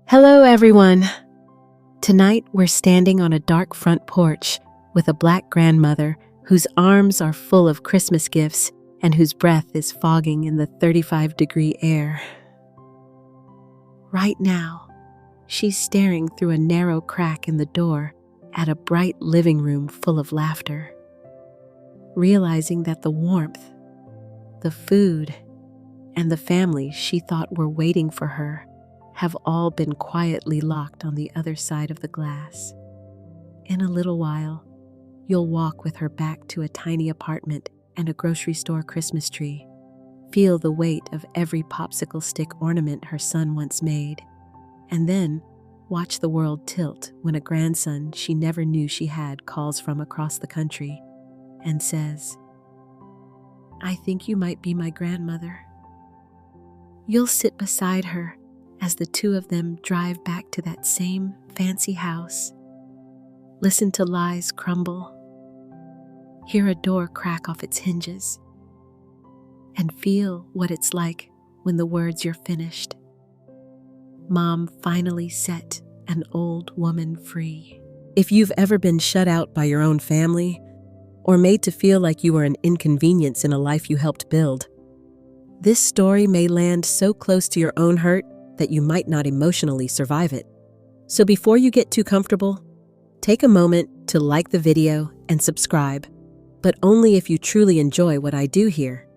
Hello, everyone. Tonight, we're standing on a dark front porch with a Black grandmother whose arms are full of Christmas gifts and whose breath is fogging in the 35-degree air. Right now, she's staring through a narrow crack in the door at a bright living room full of laughter, realizing that the warmth, the food, and the family she thought were waiting for her have all been quietly locked on the other side of the glass. In a little while, you'll walk with her back to a tiny apartment and a grocery store Christmas tree, feel the weight of every popsicle stick ornament her son once made, and then watch the world tilt when a grandson she never knew she had calls from across the country and says, "I think you might be my grandmother." You'll sit beside her as the two of them drive back to that same fancy house, listen to lies crumble, hear a door crack off its hinges, and feel what it's like when the words "you're finished." Mom finally set an old woman free. If you've ever been shut out by your own family, or made to feel like you were an inconvenience in a life you helped build, this story may land so close to your own hurt that you might not emotionally survive it. So before you get too comfortable, take a moment to like the video and subscribe, but only if you truly enjoy what I do here.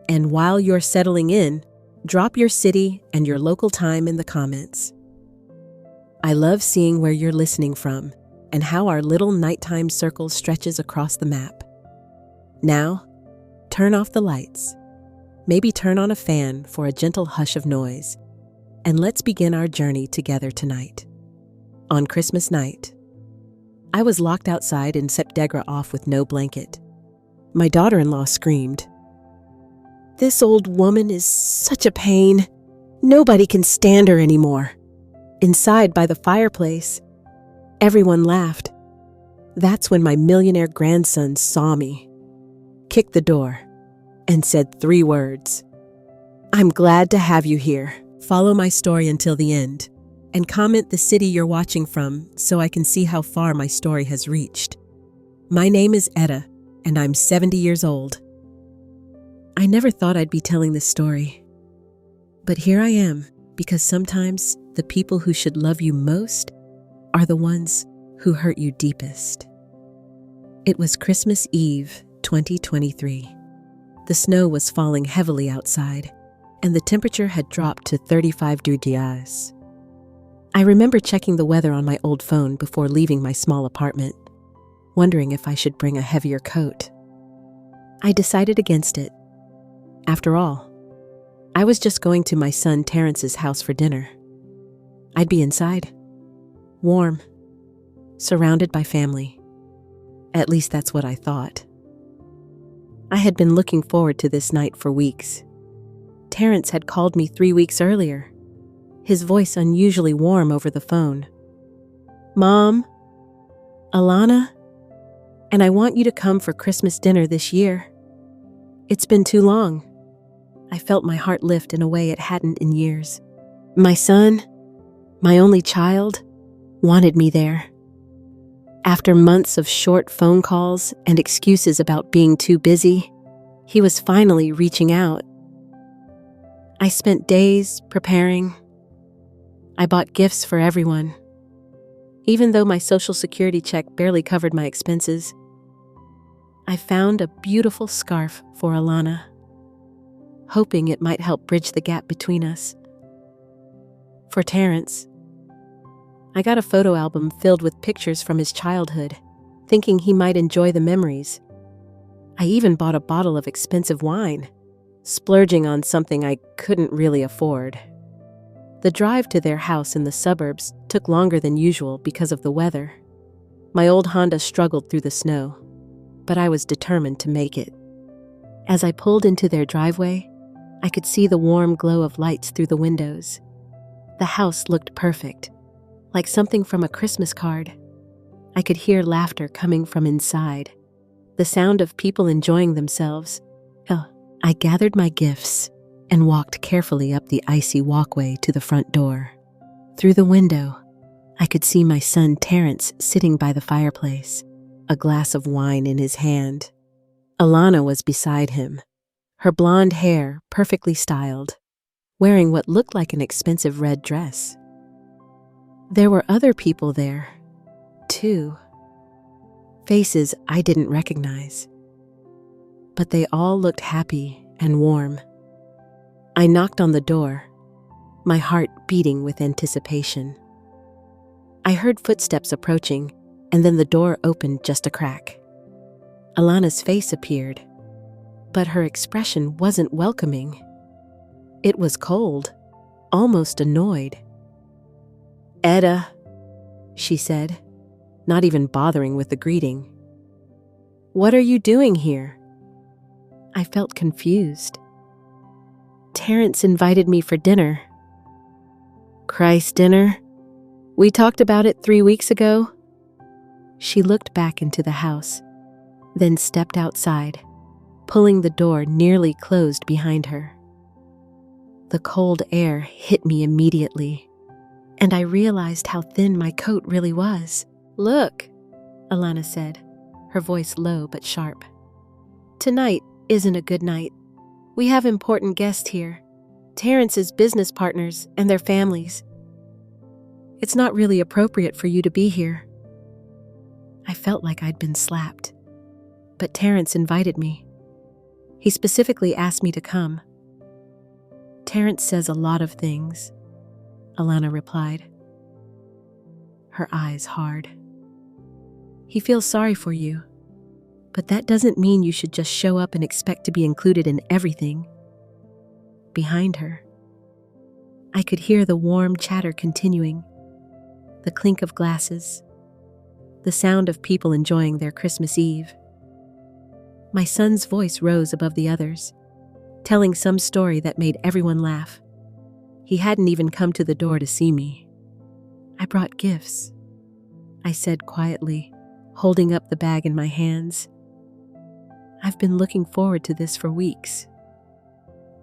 And while you're settling in, drop your city and your local time in the comments. I love seeing where you're listening from and how our little nighttime circle stretches across the map. Now, turn off the lights. Maybe turn on a fan for a gentle hush of noise. And let's begin our journey together tonight. On Christmas night, I was locked outside and set Degra off with no blanket. My daughter-in-law screamed, "This old woman is such a pain. Nobody can stand her anymore." Inside by the fireplace, everyone laughed. That's when my millionaire grandson saw me, kicked the door, and said 3 words. "I'm glad to have you here." Follow my story until the end, and comment the city you're watching from so I can see how far my story has reached. My name is Etta, and I'm 70 years old. I never thought I'd be telling this story, but here I am, because sometimes the people who should love you most are the ones who hurt you deepest. It was Christmas Eve, 2023. The snow was falling heavily outside, and the temperature had dropped to 35 degrees. I remember checking the weather on my old phone before leaving my small apartment, wondering if I should bring a heavier coat. I decided against it. After all, I was just going to my son Terrence's house for dinner. I'd be inside, warm, surrounded by family. At least that's what I thought. I had been looking forward to this night for weeks. Terrence had called me 3 weeks earlier, his voice unusually warm over the phone. "Mom, Alana, and I want you to come for Christmas dinner this year. It's been too long." I felt my heart lift in a way it hadn't in years. My son, my only child, wanted me there. After months of short phone calls and excuses about being too busy, he was finally reaching out. I spent days preparing. I bought gifts for everyone. Even though my Social Security check barely covered my expenses, I found a beautiful scarf for Alana, hoping it might help bridge the gap between us. For Terrence, I got a photo album filled with pictures from his childhood, thinking he might enjoy the memories. I even bought a bottle of expensive wine, splurging on something I couldn't really afford. The drive to their house in the suburbs took longer than usual because of the weather. My old Honda struggled through the snow, but I was determined to make it. As I pulled into their driveway, I could see the warm glow of lights through the windows. The house looked perfect, like something from a Christmas card. I could hear laughter coming from inside, the sound of people enjoying themselves. I gathered my gifts and walked carefully up the icy walkway to the front door. Through the window, I could see my son Terrence sitting by the fireplace, a glass of wine in his hand. Alana was beside him, her blonde hair perfectly styled, wearing what looked like an expensive red dress. There were other people there, too. Faces I didn't recognize. But they all looked happy and warm. I knocked on the door, my heart beating with anticipation. I heard footsteps approaching, and then the door opened just a crack. Alana's face appeared, but her expression wasn't welcoming. It was cold, almost annoyed. "Etta," she said, not even bothering with the greeting. "What are you doing here?" I felt confused. "Terrence invited me for dinner." "Christ dinner? We talked about it 3 weeks ago." She looked back into the house, then stepped outside, pulling the door nearly closed behind her. The cold air hit me immediately, and I realized how thin my coat really was. "Look," Alana said, her voice low but sharp. "Tonight isn't a good night. We have important guests here, Terrence's business partners and their families. It's not really appropriate for you to be here." I felt like I'd been slapped, but Terrence invited me. He specifically asked me to come. "Terrence says a lot of things," Alana replied, her eyes hard. "He feels sorry for you, but that doesn't mean you should just show up and expect to be included in everything." Behind her, I could hear the warm chatter continuing, the clink of glasses, the sound of people enjoying their Christmas Eve. My son's voice rose above the others, telling some story that made everyone laugh. He hadn't even come to the door to see me. "I brought gifts," I said quietly, holding up the bag in my hands. "I've been looking forward to this for weeks."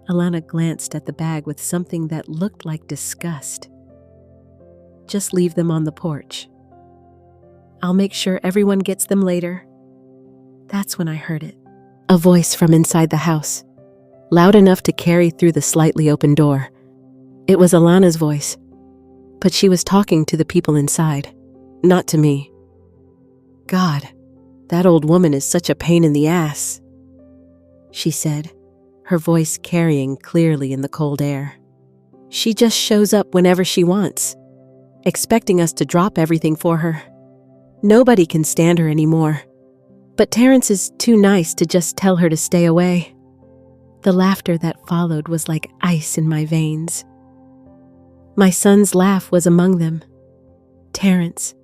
Alana glanced at the bag with something that looked like disgust. "Just leave them on the porch. I'll make sure everyone gets them later." That's when I heard it. A voice from inside the house, loud enough to carry through the slightly open door. It was Alana's voice, but she was talking to the people inside, not to me. "God, that old woman is such a pain in the ass," she said, her voice carrying clearly in the cold air. "She just shows up whenever she wants, expecting us to drop everything for her. Nobody can stand her anymore. But Terrence is too nice to just tell her to stay away." The laughter that followed was like ice in my veins. My son's laugh was among them. Terrence,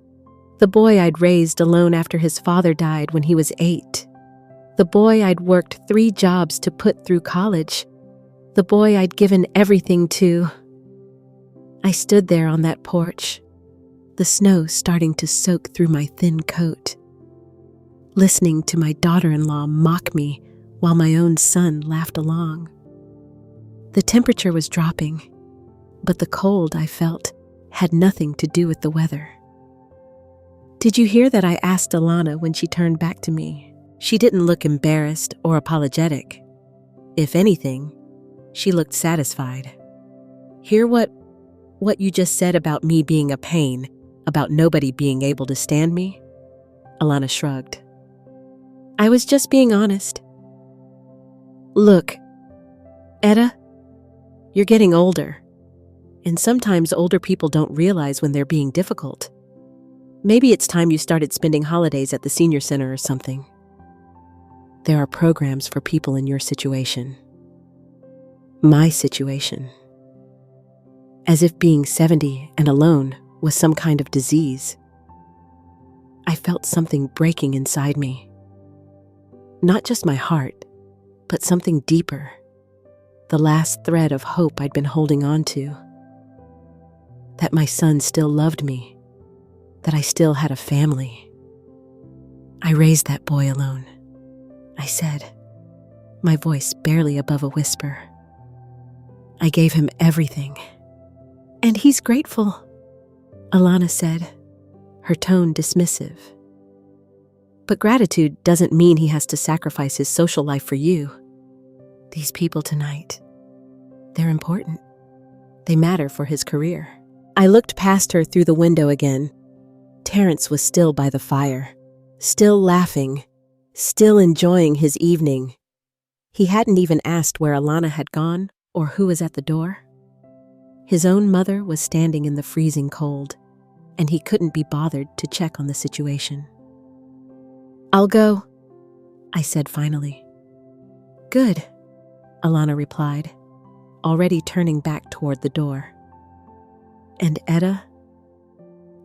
the boy I'd raised alone after his father died when he was 8. The boy I'd worked 3 jobs to put through college. The boy I'd given everything to. I stood there on that porch, the snow starting to soak through my thin coat, listening to my daughter-in-law mock me while my own son laughed along. The temperature was dropping, but the cold I felt had nothing to do with the weather. "Did you hear that I asked Alana when she turned back to me?" She didn't look embarrassed or apologetic. If anything, she looked satisfied. "Hear what you just said about me being a pain, about nobody being able to stand me?" Alana shrugged. "I was just being honest." "Look, Etta, you're getting older, and sometimes older people don't realize when they're being difficult. Maybe it's time you started spending holidays at the senior center or something. There are programs for people in your situation. My situation. As if being 70 and alone was some kind of disease. I felt something breaking inside me. Not just my heart, but something deeper. The last thread of hope I'd been holding on to. That my son still loved me. That I still had a family. "I raised that boy alone," I said, my voice barely above a whisper. "I gave him everything. And he's grateful," Alana said, her tone dismissive. But gratitude doesn't mean he has to sacrifice his social life for you. These people tonight, they're important. They matter for his career. I looked past her through the window again. Terrence was still by the fire, still laughing, still enjoying his evening. He hadn't even asked where Alana had gone or who was at the door. His own mother was standing in the freezing cold, and he couldn't be bothered to check on the situation. "I'll go," I said finally. "Good," Alana replied, already turning back toward the door. "And Etta?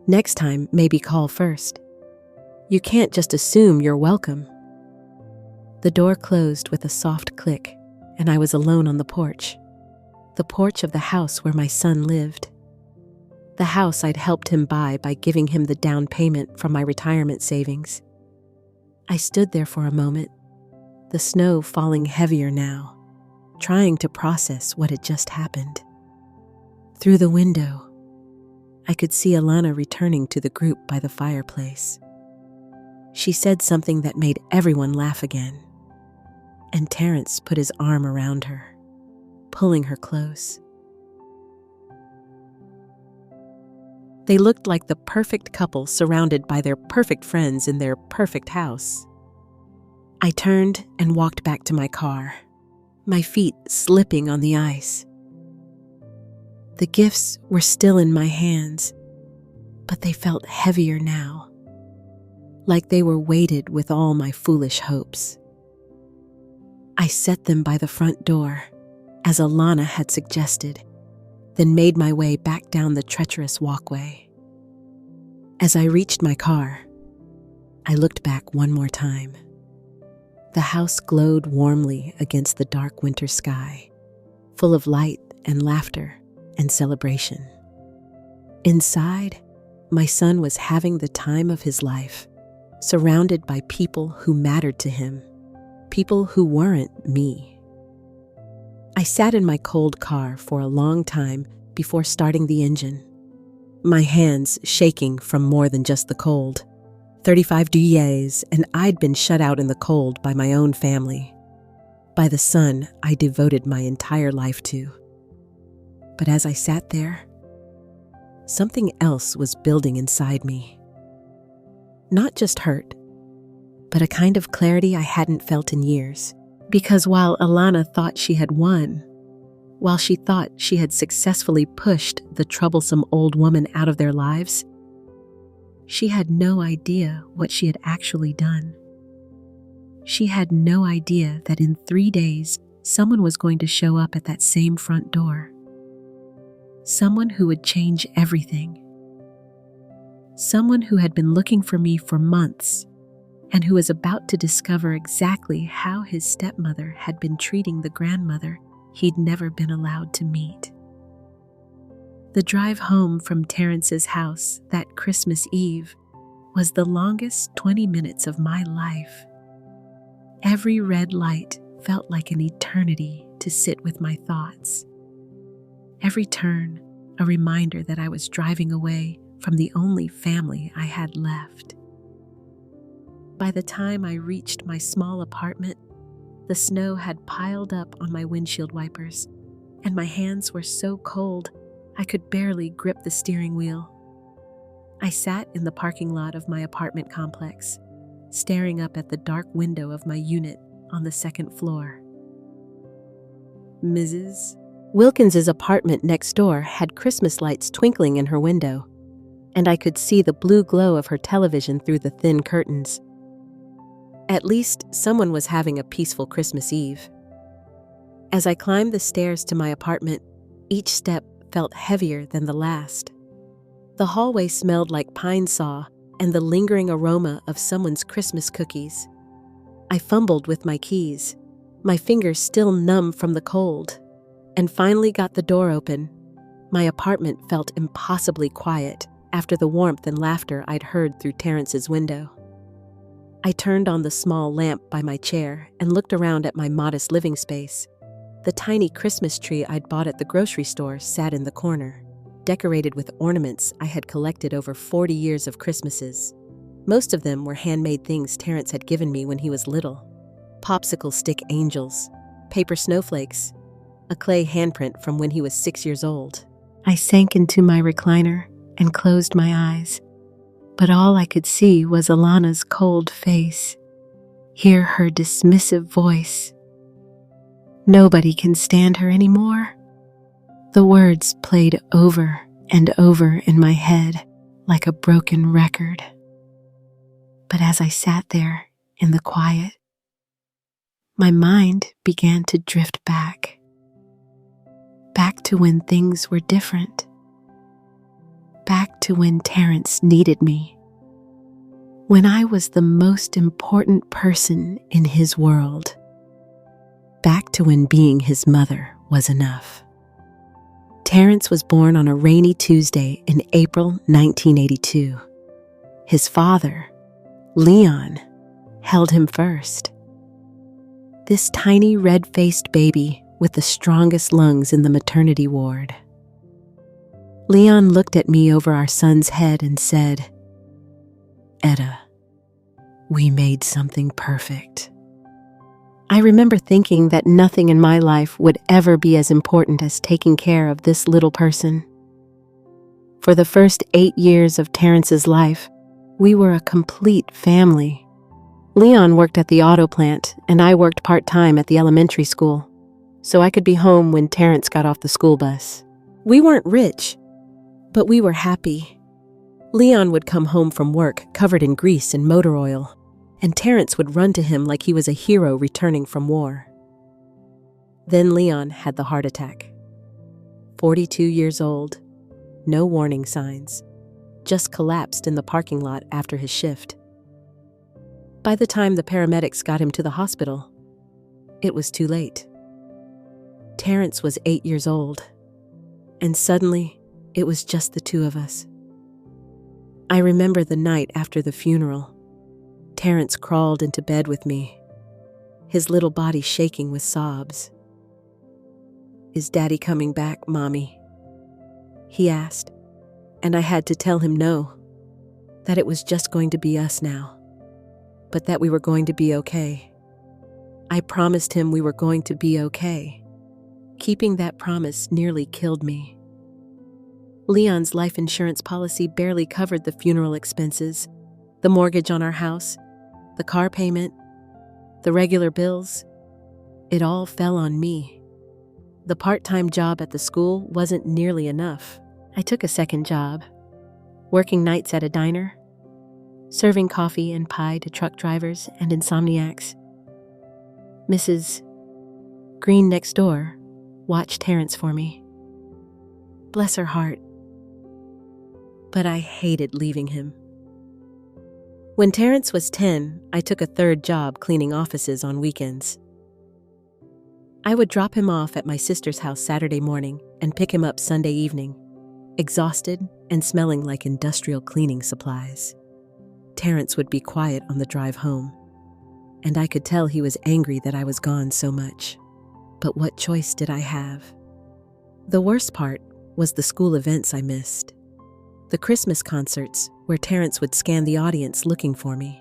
Next time, maybe call first. You can't just assume you're welcome." The door closed with a soft click, and I was alone on the porch of the house where my son lived. The house I'd helped him buy by giving him the down payment from my retirement savings. I stood there for a moment, the snow falling heavier now, trying to process what had just happened. Through the window, I could see Alana returning to the group by the fireplace. She said something that made everyone laugh again, and Terrence put his arm around her, pulling her close. They looked like the perfect couple surrounded by their perfect friends in their perfect house. I turned and walked back to my car, my feet slipping on the ice. The gifts were still in my hands, but they felt heavier now, like they were weighted with all my foolish hopes. I set them by the front door, as Alana had suggested, then made my way back down the treacherous walkway. As I reached my car, I looked back one more time. The house glowed warmly against the dark winter sky, full of light and laughter and celebration. Inside, my son was having the time of his life, surrounded by people who mattered to him, people who weren't me. I sat in my cold car for a long time before starting the engine, my hands shaking from more than just the cold. 35 degrees, and I'd been shut out in the cold by my own family, by the son I devoted my entire life to. But as I sat there, something else was building inside me. Not just hurt, but a kind of clarity I hadn't felt in years. Because while Alana thought she had won, while she thought she had successfully pushed the troublesome old woman out of their lives, she had no idea what she had actually done. She had no idea that in 3 days, someone was going to show up at that same front door. Someone who would change everything. Someone who had been looking for me for months and who was about to discover exactly how his stepmother had been treating the grandmother he'd never been allowed to meet. The drive home from Terrence's house that Christmas Eve was the longest 20 minutes of my life. Every red light felt like an eternity to sit with my thoughts. Every turn, a reminder that I was driving away from the only family I had left. By the time I reached my small apartment, the snow had piled up on my windshield wipers, and my hands were so cold I could barely grip the steering wheel. I sat in the parking lot of my apartment complex, staring up at the dark window of my unit on the second floor. Mrs. Wilkins's apartment next door had Christmas lights twinkling in her window, and I could see the blue glow of her television through the thin curtains. At least someone was having a peaceful Christmas Eve. As I climbed the stairs to my apartment, each step felt heavier than the last. The hallway smelled like pine saw and the lingering aroma of someone's Christmas cookies. I fumbled with my keys, my fingers still numb from the cold, and finally got the door open. My apartment felt impossibly quiet after the warmth and laughter I'd heard through Terrence's window. I turned on the small lamp by my chair and looked around at my modest living space. The tiny Christmas tree I'd bought at the grocery store sat in the corner, decorated with ornaments I had collected over 40 years of Christmases. Most of them were handmade things Terrence had given me when he was little. Popsicle stick angels, paper snowflakes, a clay handprint from when he was 6 years old. I sank into my recliner and closed my eyes, but all I could see was Alana's cold face, hear her dismissive voice. Nobody can stand her anymore. The words played over and over in my head like a broken record. But as I sat there in the quiet, my mind began to drift back to when things were different, back to when Terrence needed me, when I was the most important person in his world, back to when being his mother was enough. Terrence was born on a rainy Tuesday in April 1982. His father, Leon, held him first. This tiny red-faced baby with the strongest lungs in the maternity ward. Leon looked at me over our son's head and said, "Etta, we made something perfect." I remember thinking that nothing in my life would ever be as important as taking care of this little person. For the first 8 years of Terrence's life, we were a complete family. Leon worked at the auto plant, and I worked part-time at the elementary school, so I could be home when Terrence got off the school bus. We weren't rich, but we were happy. Leon would come home from work covered in grease and motor oil, and Terrence would run to him like he was a hero returning from war. Then Leon had the heart attack. 42 years old, no warning signs, just collapsed in the parking lot after his shift. By the time the paramedics got him to the hospital, it was too late. Terrence was 8 years old, and suddenly it was just the two of us. I remember the night after the funeral. Terrence crawled into bed with me, his little body shaking with sobs. "Is Daddy coming back, Mommy?" he asked, and I had to tell him no, that it was just going to be us now, but that we were going to be okay. I promised him we were going to be okay. Keeping that promise nearly killed me. Leon's life insurance policy barely covered the funeral expenses, the mortgage on our house, the car payment, the regular bills. It all fell on me. The part-time job at the school wasn't nearly enough. I took a second job, working nights at a diner, serving coffee and pie to truck drivers and insomniacs. Mrs. Green next door watched Terrence for me. Bless her heart. But I hated leaving him. When Terrence was 10, I took a third job cleaning offices on weekends. I would drop him off at my sister's house Saturday morning and pick him up Sunday evening, exhausted and smelling like industrial cleaning supplies. Terrence would be quiet on the drive home, and I could tell he was angry that I was gone so much. But what choice did I have? The worst part was the school events I missed. The Christmas concerts where Terrence would scan the audience looking for me,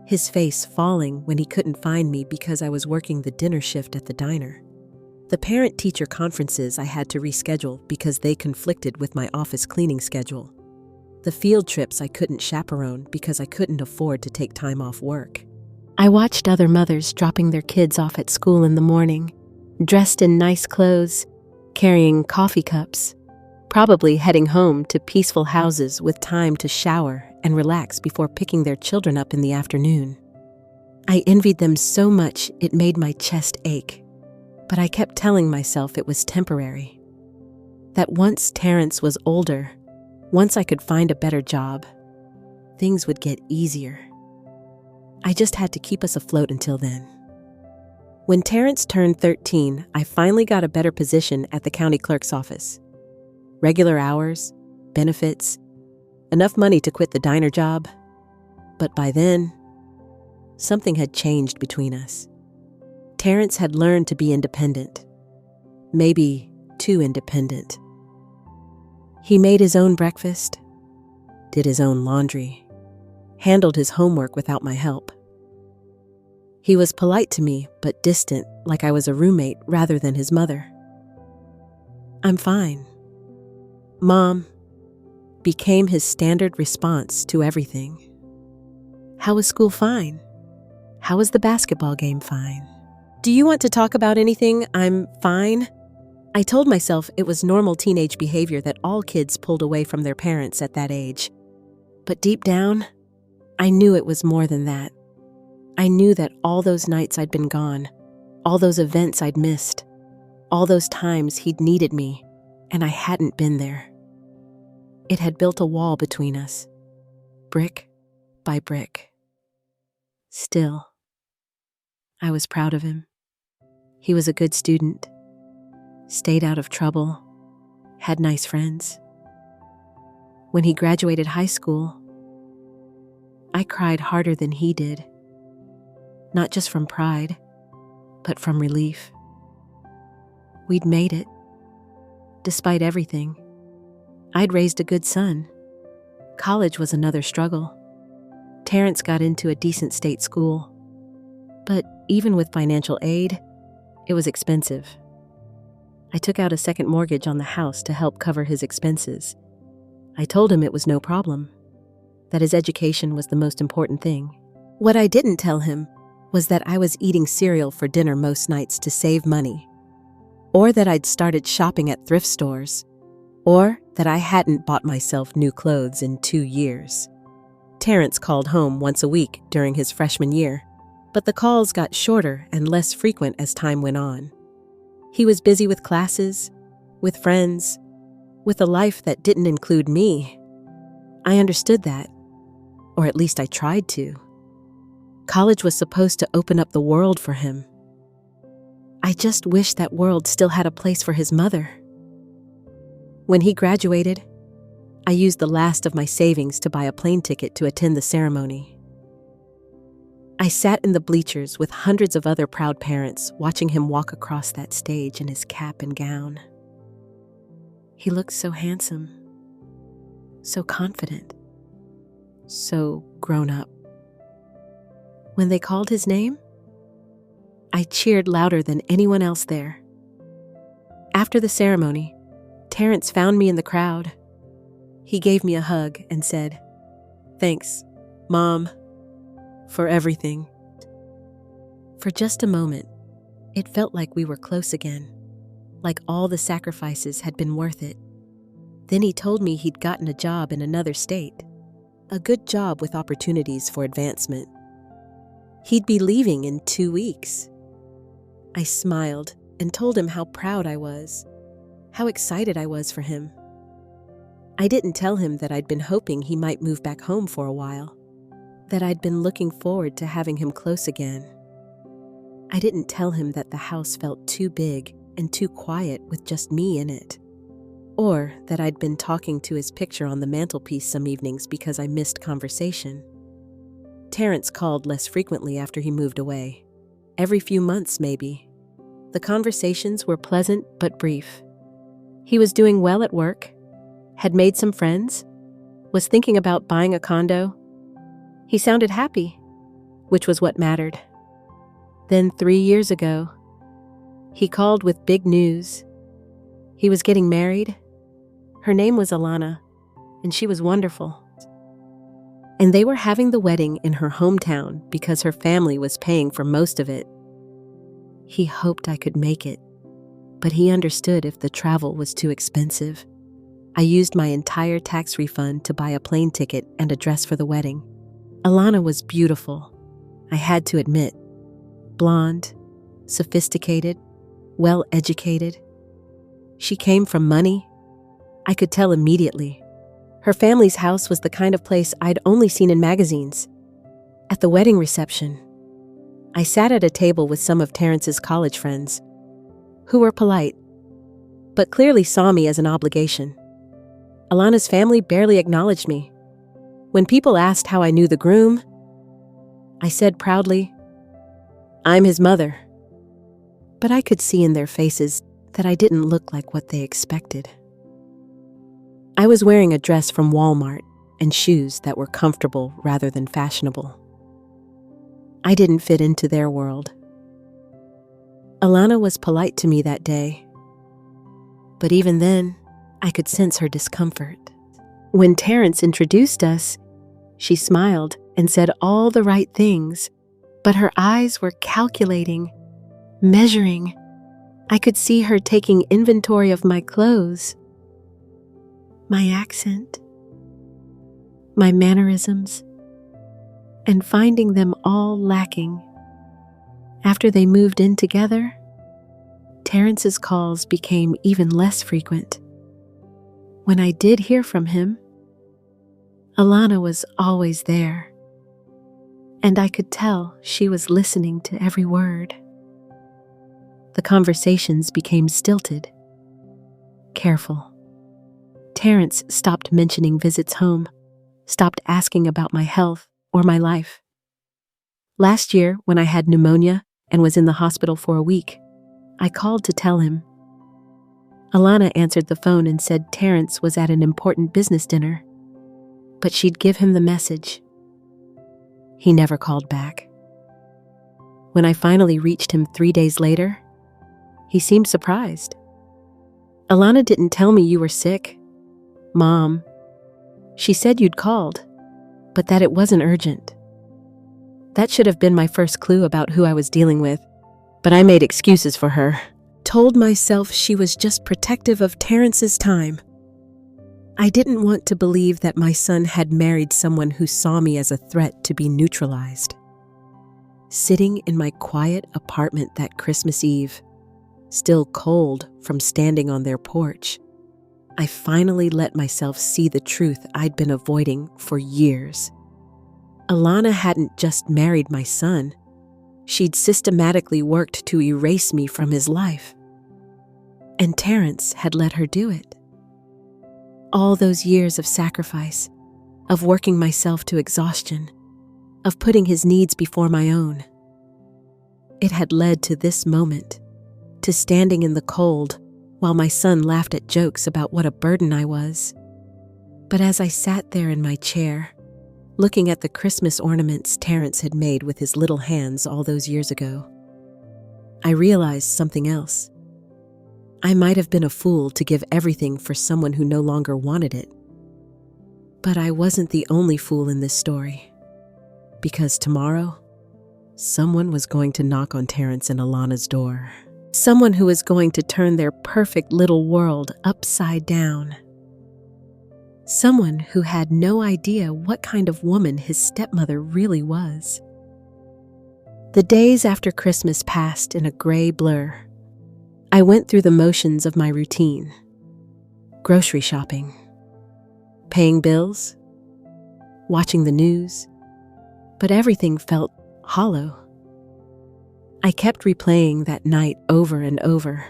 his face falling when he couldn't find me because I was working the dinner shift at the diner. The parent-teacher conferences I had to reschedule because they conflicted with my office cleaning schedule. The field trips I couldn't chaperone because I couldn't afford to take time off work. I watched other mothers dropping their kids off at school in the morning, dressed in nice clothes, carrying coffee cups, probably heading home to peaceful houses with time to shower and relax before picking their children up in the afternoon. I envied them so much it made my chest ache, but I kept telling myself it was temporary. That once Terrence was older, once I could find a better job, things would get easier. I just had to keep us afloat until then. When Terrence turned 13, I finally got a better position at the county clerk's office. Regular hours, benefits, enough money to quit the diner job. But by then, something had changed between us. Terrence had learned to be independent. Maybe too independent. He made his own breakfast, did his own laundry, handled his homework without my help. He was polite to me, but distant, like I was a roommate rather than his mother. "I'm fine, Mom," became his standard response to everything. "How was school? Fine. How was the basketball game? Fine. Do you want to talk about anything? I'm fine." I told myself it was normal teenage behavior that all kids pulled away from their parents at that age. But deep down, I knew it was more than that. I knew that all those nights I'd been gone, all those events I'd missed, all those times he'd needed me, and I hadn't been there. It had built a wall between us, brick by brick. Still, I was proud of him. He was a good student, stayed out of trouble, had nice friends. When he graduated high school, I cried harder than he did. Not just from pride, but from relief. We'd made it. Despite everything, I'd raised a good son. College was another struggle. Terrence got into a decent state school. But even with financial aid, it was expensive. I took out a second mortgage on the house to help cover his expenses. I told him it was no problem, that his education was the most important thing. What I didn't tell him was that I was eating cereal for dinner most nights to save money, or that I'd started shopping at thrift stores, or that I hadn't bought myself new clothes in 2 years. Terrence called home once a week during his freshman year, but the calls got shorter and less frequent as time went on. He was busy with classes, with friends, with a life that didn't include me. I understood that, or at least I tried to. College was supposed to open up the world for him. I just wished that world still had a place for his mother. When he graduated, I used the last of my savings to buy a plane ticket to attend the ceremony. I sat in the bleachers with hundreds of other proud parents watching him walk across that stage in his cap and gown. He looked so handsome, so confident, so grown up. When they called his name, I cheered louder than anyone else there. After the ceremony, Terrence found me in the crowd. He gave me a hug and said, "Thanks, Mom, for everything." For just a moment, it felt like we were close again, like all the sacrifices had been worth it. Then he told me he'd gotten a job in another state, a good job with opportunities for advancement. He'd be leaving in 2 weeks. I smiled and told him how proud I was, how excited I was for him. I didn't tell him that I'd been hoping he might move back home for a while, that I'd been looking forward to having him close again. I didn't tell him that the house felt too big and too quiet with just me in it, or that I'd been talking to his picture on the mantelpiece some evenings because I missed conversation. Terrence called less frequently after he moved away. Every few months, maybe. The conversations were pleasant but brief. He was doing well at work, had made some friends, was thinking about buying a condo. He sounded happy, which was what mattered. Then 3 years ago, he called with big news. He was getting married. Her name was Alana, and she was wonderful. And they were having the wedding in her hometown because her family was paying for most of it. He hoped I could make it, but he understood if the travel was too expensive. I used my entire tax refund to buy a plane ticket and a dress for the wedding. Alana was beautiful, I had to admit. Blonde, sophisticated, well-educated. She came from money. I could tell immediately. Her family's house was the kind of place I'd only seen in magazines. At the wedding reception, I sat at a table with some of Terrence's college friends, who were polite, but clearly saw me as an obligation. Alana's family barely acknowledged me. When people asked how I knew the groom, I said proudly, "I'm his mother." But I could see in their faces that I didn't look like what they expected. I I was wearing a dress from Walmart and shoes that were comfortable rather than fashionable. I didn't fit into their world. Alana was polite to me that day, but even then, I could sense her discomfort. When Terrence introduced us, she smiled and said all the right things, but her eyes were calculating, measuring. I could see her taking inventory of my clothes, my accent, my mannerisms, and finding them all lacking. After they moved in together, Terrence's calls became even less frequent. When I did hear from him, Alana was always there, and I could tell she was listening to every word. The conversations became stilted, careful. Terrence stopped mentioning visits home, stopped asking about my health or my life. Last year, when I had pneumonia and was in the hospital for a week, I called to tell him. Alana answered the phone and said Terrence was at an important business dinner, but she'd give him the message. He never called back. When I finally reached him 3 days later, he seemed surprised. Alana didn't tell me you were sick, Mom. She said you'd called, but that it wasn't urgent. That should have been my first clue about who I was dealing with, but I made excuses for her. Told myself she was just protective of Terrence's time. I didn't want to believe that my son had married someone who saw me as a threat to be neutralized. Sitting in my quiet apartment that Christmas Eve, still cold from standing on their porch, I finally let myself see the truth I'd been avoiding for years. Alana hadn't just married my son. She'd systematically worked to erase me from his life. And Terrence had let her do it. All those years of sacrifice, of working myself to exhaustion, of putting his needs before my own. It had led to this moment, to standing in the cold while my son laughed at jokes about what a burden I was. But as I sat there in my chair, looking at the Christmas ornaments Terrence had made with his little hands all those years ago, I realized something else. I might have been a fool to give everything for someone who no longer wanted it. But I wasn't the only fool in this story. Because tomorrow, someone was going to knock on Terrence and Alana's door. Someone who was going to turn their perfect little world upside down. Someone who had no idea what kind of woman his stepmother really was. The days after Christmas passed in a gray blur. I went through the motions of my routine. Grocery shopping, paying bills, watching the news, but everything felt hollow. I kept replaying that night over and over,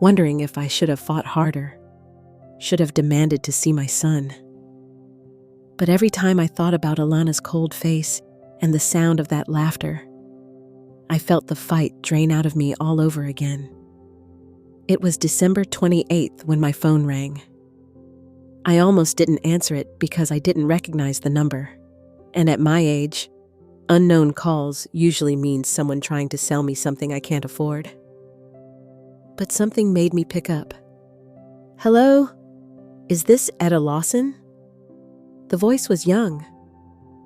wondering if I should have fought harder, should have demanded to see my son. But every time I thought about Alana's cold face and the sound of that laughter, I felt the fight drain out of me all over again. It was December 28th when my phone rang. I almost didn't answer it because I didn't recognize the number. And at my age, unknown calls usually means someone trying to sell me something I can't afford. But something made me pick up. Hello? Is this Etta Lawson? The voice was young,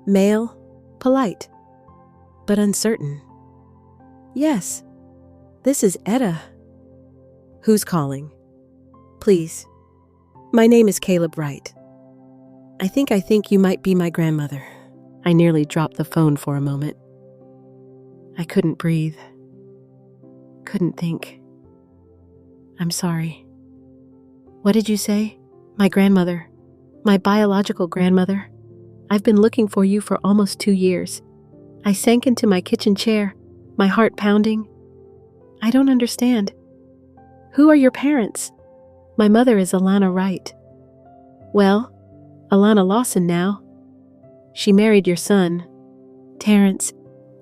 male, polite, but uncertain. Yes, this is Etta. Who's calling? Please. My name is Caleb Wright. I think you might be my grandmother. I nearly dropped the phone for a moment. I couldn't breathe. Couldn't think. I'm sorry. What did you say? My grandmother. My biological grandmother. I've been looking for you for almost 2 years. I sank into my kitchen chair, my heart pounding. I don't understand. Who are your parents? My mother is Alana Wright. Well, Alana Lawson now. She married your son, Terrence,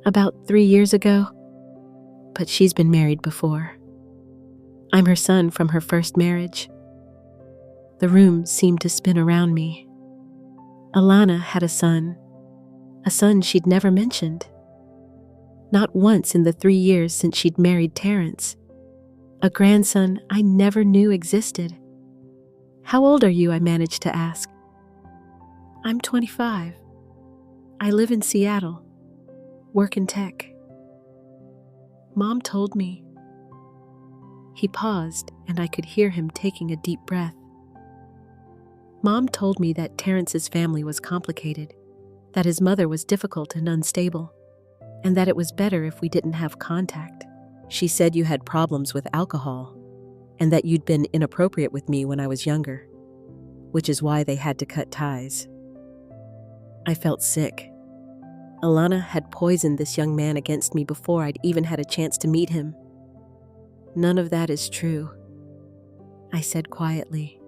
about 3 years ago, but she's been married before. I'm her son from her first marriage. The room seemed to spin around me. Alana had a son she'd never mentioned. Not once in the 3 years since she'd married Terrence. A grandson I never knew existed. "How old are you?" I managed to ask. "I'm 25. I live in Seattle, work in tech." "Mom told me." He paused, and I could hear him taking a deep breath. "Mom told me that Terrence's family was complicated, that his mother was difficult and unstable, and that it was better if we didn't have contact. She said you had problems with alcohol, and that you'd been inappropriate with me when I was younger, which is why they had to cut ties." I felt sick. Alana had poisoned this young man against me before I'd even had a chance to meet him. "None of that is true," I said quietly.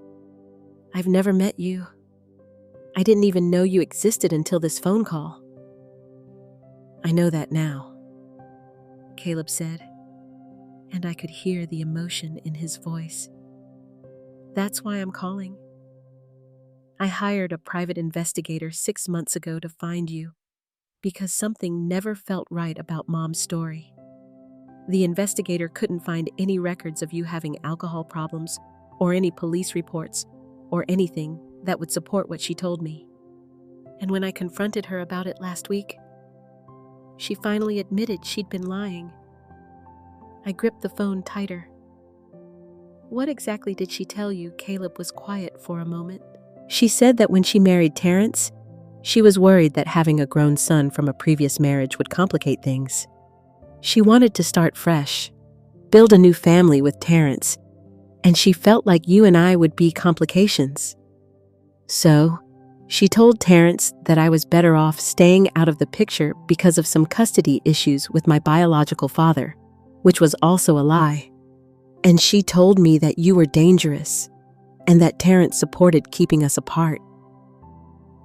"I've never met you. I didn't even know you existed until this phone call." "I know that now," Caleb said, and I could hear the emotion in his voice. "That's why I'm calling. I hired a private investigator 6 months ago to find you, because something never felt right about Mom's story. The investigator couldn't find any records of you having alcohol problems or any police reports or anything that would support what she told me. And when I confronted her about it last week, she finally admitted she'd been lying." I gripped the phone tighter. "What exactly did she tell you?" Caleb was quiet for a moment. "She said that when she married Terrence, she was worried that having a grown son from a previous marriage would complicate things. She wanted to start fresh, build a new family with Terrence, and she felt like you and I would be complications. So, she told Terrence that I was better off staying out of the picture because of some custody issues with my biological father, which was also a lie. And she told me that you were dangerous, and that Terrence supported keeping us apart."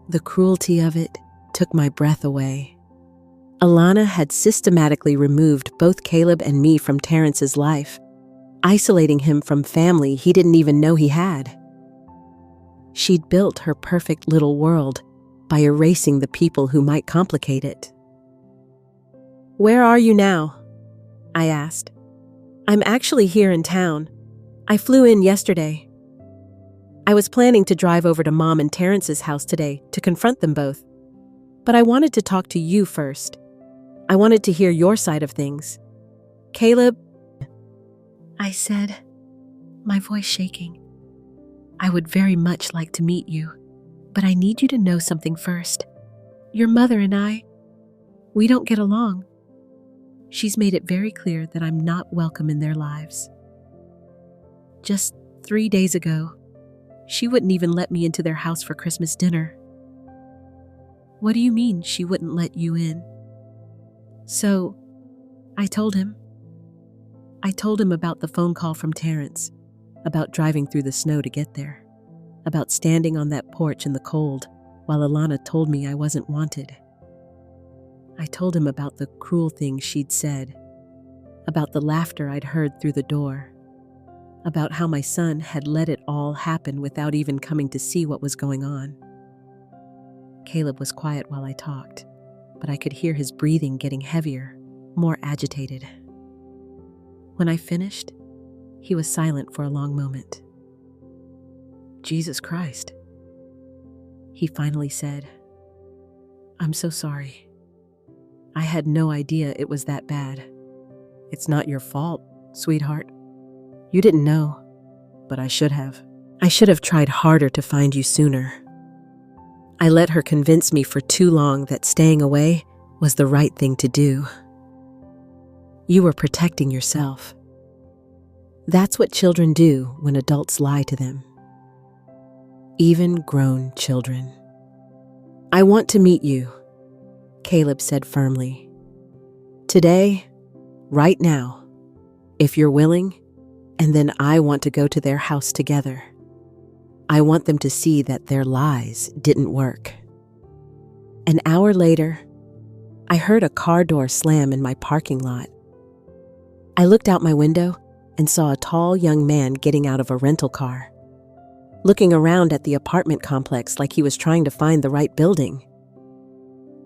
The cruelty of it took my breath away. Alana had systematically removed both Caleb and me from Terrence's life, isolating him from family he didn't even know he had. She'd built her perfect little world by erasing the people who might complicate it. "Where are you now?" I asked. "I'm actually here in town. I flew in yesterday. I was planning to drive over to Mom and Terrence's house today to confront them both. But I wanted to talk to you first. I wanted to hear your side of things. Caleb," I said, my voice shaking, "I would very much like to meet you, but I need you to know something first. Your mother and I, we don't get along. She's made it very clear that I'm not welcome in their lives. Just 3 days ago, she wouldn't even let me into their house for Christmas dinner." "What do you mean she wouldn't let you in?" So, I told him. I told him about the phone call from Terrence, about driving through the snow to get there, about standing on that porch in the cold while Alana told me I wasn't wanted. I told him about the cruel things she'd said, about the laughter I'd heard through the door, about how my son had let it all happen without even coming to see what was going on. Caleb was quiet while I talked, but I could hear his breathing getting heavier, more agitated. When I finished, he was silent for a long moment. "Jesus Christ," he finally said. "I'm so sorry. I had no idea it was that bad. It's not your fault, sweetheart. You didn't know, but I should have. I should have tried harder to find you sooner. I let her convince me for too long that staying away was the right thing to do. You were protecting yourself. That's what children do when adults lie to them. Even grown children. I want to meet you," Caleb said firmly. "Today, right now, if you're willing, and then I want to go to their house together. I want them to see that their lies didn't work." An hour later, I heard a car door slam in my parking lot. I looked out my window and saw a tall young man getting out of a rental car. looking around at the apartment complex like he was trying to find the right building.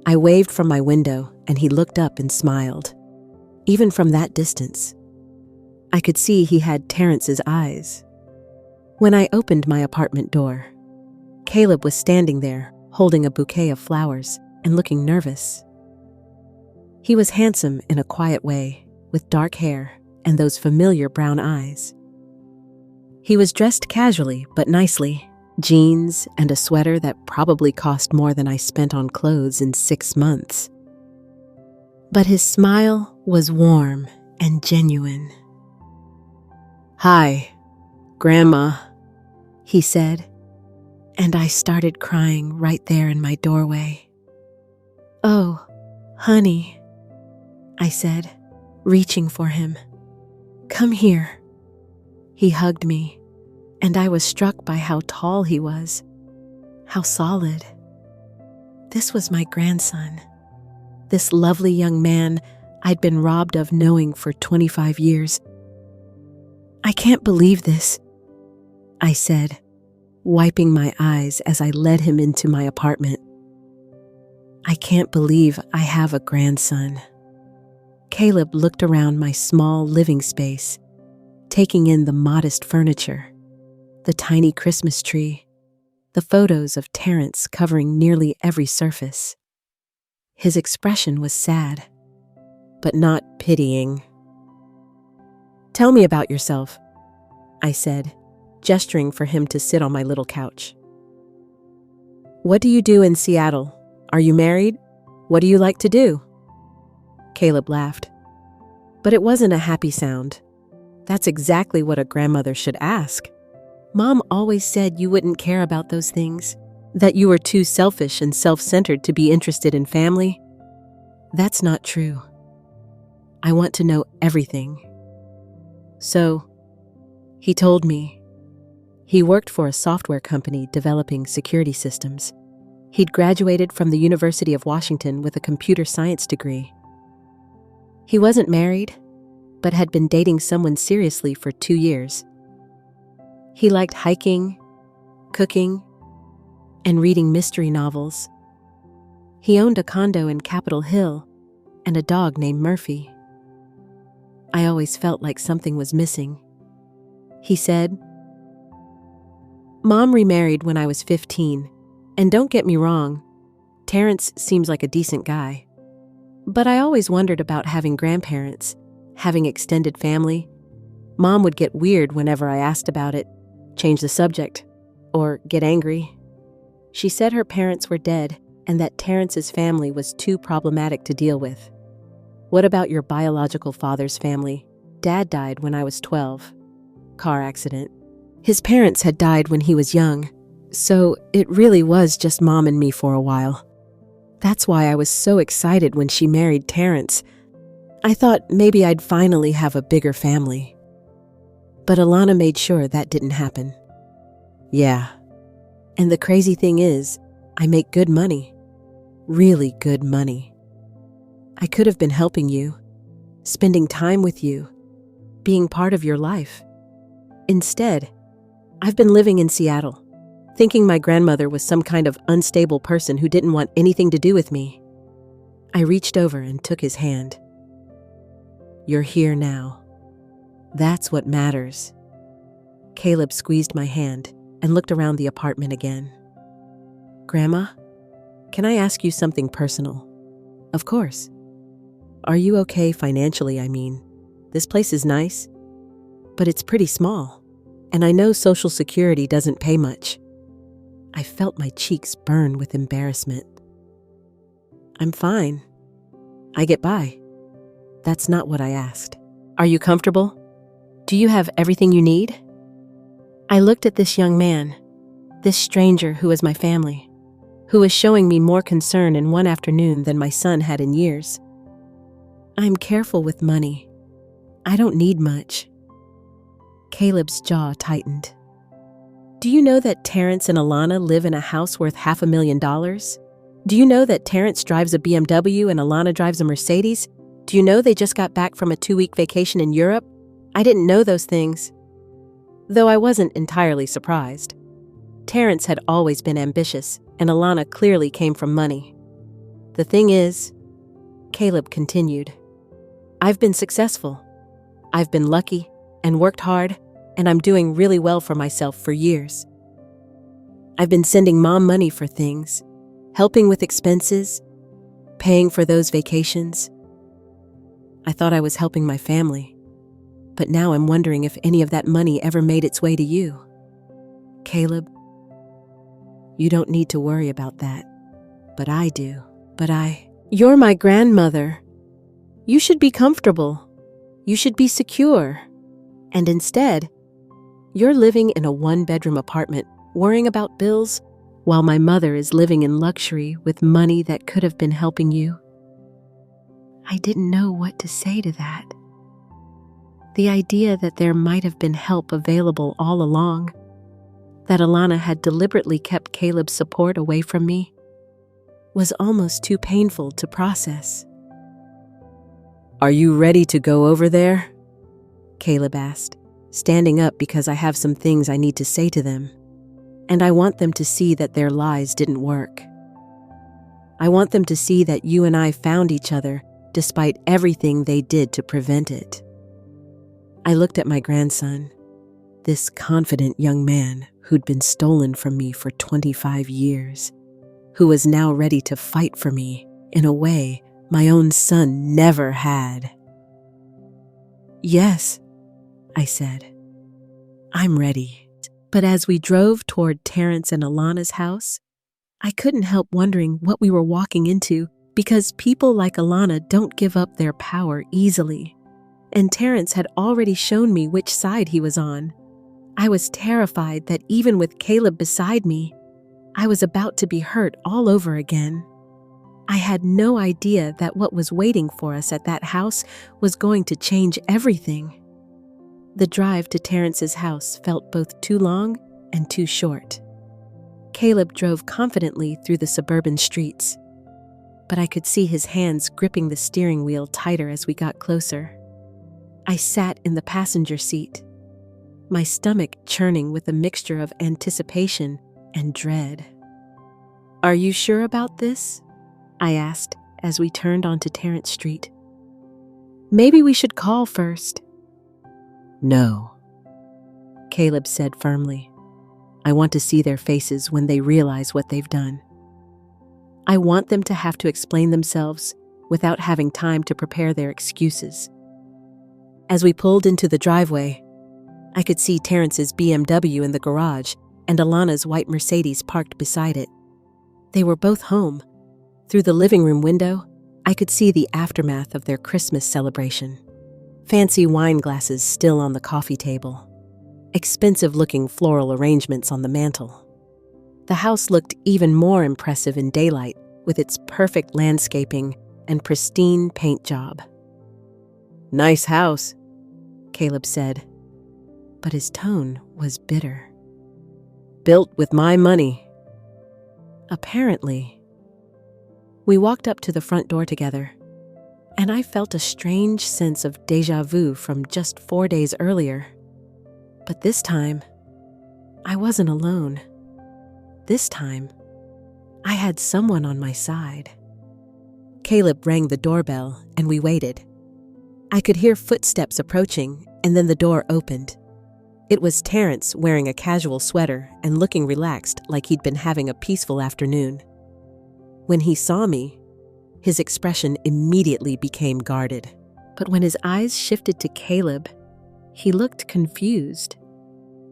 I waved from my window, and he looked up and smiled. Even from that distance, I could see he had Terrence's eyes. When I opened my apartment door, Caleb was standing there, holding a bouquet of flowers and looking nervous. He was handsome in a quiet way, with dark hair and those familiar brown eyes. He was dressed casually but nicely, jeans and a sweater that probably cost more than I spent on clothes in 6 months. But his smile was warm and genuine. "Hi, Grandma," he said, and I started crying right there in my doorway. "Oh, honey," I said, reaching for him. "Come here." He hugged me, and I was struck by how tall he was, how solid. This was my grandson, this lovely young man I'd been robbed of knowing for 25 years. "I can't believe this," I said, wiping my eyes as I led him into my apartment. "I can't believe I have a grandson." Caleb looked around my small living space, taking in the modest furniture, the tiny Christmas tree, the photos of Terrence covering nearly every surface. His expression was sad, but not pitying. "Tell me about yourself," I said, gesturing for him to sit on my little couch. "What do you do in Seattle? Are you married? What do you like to do?" Caleb laughed, but it wasn't a happy sound. That's exactly what a grandmother should ask. Mom always said you wouldn't care about those things, that you were too selfish and self-centered to be interested in family. That's not true. I want to know everything. So, he told me. He worked for a software company developing security systems. He'd graduated from the University of Washington with a computer science degree. He wasn't married, but had been dating someone seriously for 2 years. He liked hiking, cooking, and reading mystery novels. He owned a condo in Capitol Hill and a dog named Murphy. I always felt like something was missing. He said, "Mom remarried when I was 15, and don't get me wrong, Terrence seems like a decent guy. But I always wondered about having grandparents, having extended family. Mom would get weird whenever I asked about it, change the subject, or get angry. She said her parents were dead and that Terrence's family was too problematic to deal with. What about your biological father's family? Dad died when I was 12. Car accident. His parents had died when he was young, so it really was just Mom and me for a while. That's why I was so excited when she married Terrence. I thought maybe I'd finally have a bigger family. But Alana made sure that didn't happen." "Yeah. And the crazy thing is, I make good money. Really good money. I could have been helping you, spending time with you, being part of your life. Instead, I've been living in Seattle, thinking my grandmother was some kind of unstable person who didn't want anything to do with me." I reached over and took his hand. "You're here now. That's what matters." Caleb squeezed my hand and looked around the apartment again. "Grandma, can I ask you something personal?" "Of course." "Are you okay financially, I mean? This place is nice, but it's pretty small, and I know Social Security doesn't pay much." I felt my cheeks burn with embarrassment. "I'm fine. I get by." That's not what I asked. "Are you comfortable? Do you have everything you need?" I looked at this young man, this stranger who was my family, who was showing me more concern in one afternoon than my son had in years. "I'm careful with money. I don't need much." Caleb's jaw tightened. "Do you know that Terrence and Alana live in a house worth $500,000? Do you know that Terrence drives a BMW and Alana drives a Mercedes? Do you know they just got back from a 2-week vacation in Europe? I didn't know those things." Though I wasn't entirely surprised. Terrence had always been ambitious, and Alana clearly came from money. The thing is, Caleb continued, I've been successful. I've been lucky and worked hard, and I'm doing really well for myself for years. I've been sending Mom money for things, helping with expenses, paying for those vacations. I thought I was helping my family, but now I'm wondering if any of that money ever made its way to you. Caleb, you don't need to worry about that, but I do. You're my grandmother. You should be comfortable. You should be secure. And instead, you're living in a one-bedroom apartment, worrying about bills, while my mother is living in luxury with money that could have been helping you. I didn't know what to say to that. The idea that there might have been help available all along, that Alana had deliberately kept Caleb's support away from me, was almost too painful to process. Are you ready to go over there? Caleb asked, standing up because I have some things I need to say to them, and I want them to see that their lies didn't work. I want them to see that you and I found each other despite everything they did to prevent it. I looked at my grandson, this confident young man who'd been stolen from me for 25 years, who was now ready to fight for me in a way my own son never had. Yes, I said, I'm ready. But as we drove toward Terrence and Alana's house, I couldn't help wondering what we were walking into, because people like Alana don't give up their power easily. And Terrence had already shown me which side he was on. I was terrified that even with Caleb beside me, I was about to be hurt all over again. I had no idea that what was waiting for us at that house was going to change everything. The drive to Terrence's house felt both too long and too short. Caleb drove confidently through the suburban streets, but I could see his hands gripping the steering wheel tighter as we got closer. I sat in the passenger seat, my stomach churning with a mixture of anticipation and dread. Are you sure about this? I asked as we turned onto Terrence Street. Maybe we should call first. No, Caleb said firmly. I want to see their faces when they realize what they've done. I want them to have to explain themselves without having time to prepare their excuses. As we pulled into the driveway, I could see Terrence's BMW in the garage and Alana's white Mercedes parked beside it. They were both home. Through the living room window, I could see the aftermath of their Christmas celebration. Fancy wine glasses still on the coffee table. Expensive-looking floral arrangements on the mantel. The house looked even more impressive in daylight with its perfect landscaping and pristine paint job. Nice house, Caleb said, but his tone was bitter. Built with my money. Apparently. We walked up to the front door together, and I felt a strange sense of déjà vu from just 4 days earlier. But this time, I wasn't alone. This time, I had someone on my side. Caleb rang the doorbell, and we waited. I could hear footsteps approaching, and then the door opened. It was Terrence wearing a casual sweater and looking relaxed like he'd been having a peaceful afternoon. When he saw me, his expression immediately became guarded. But when his eyes shifted to Caleb, he looked confused.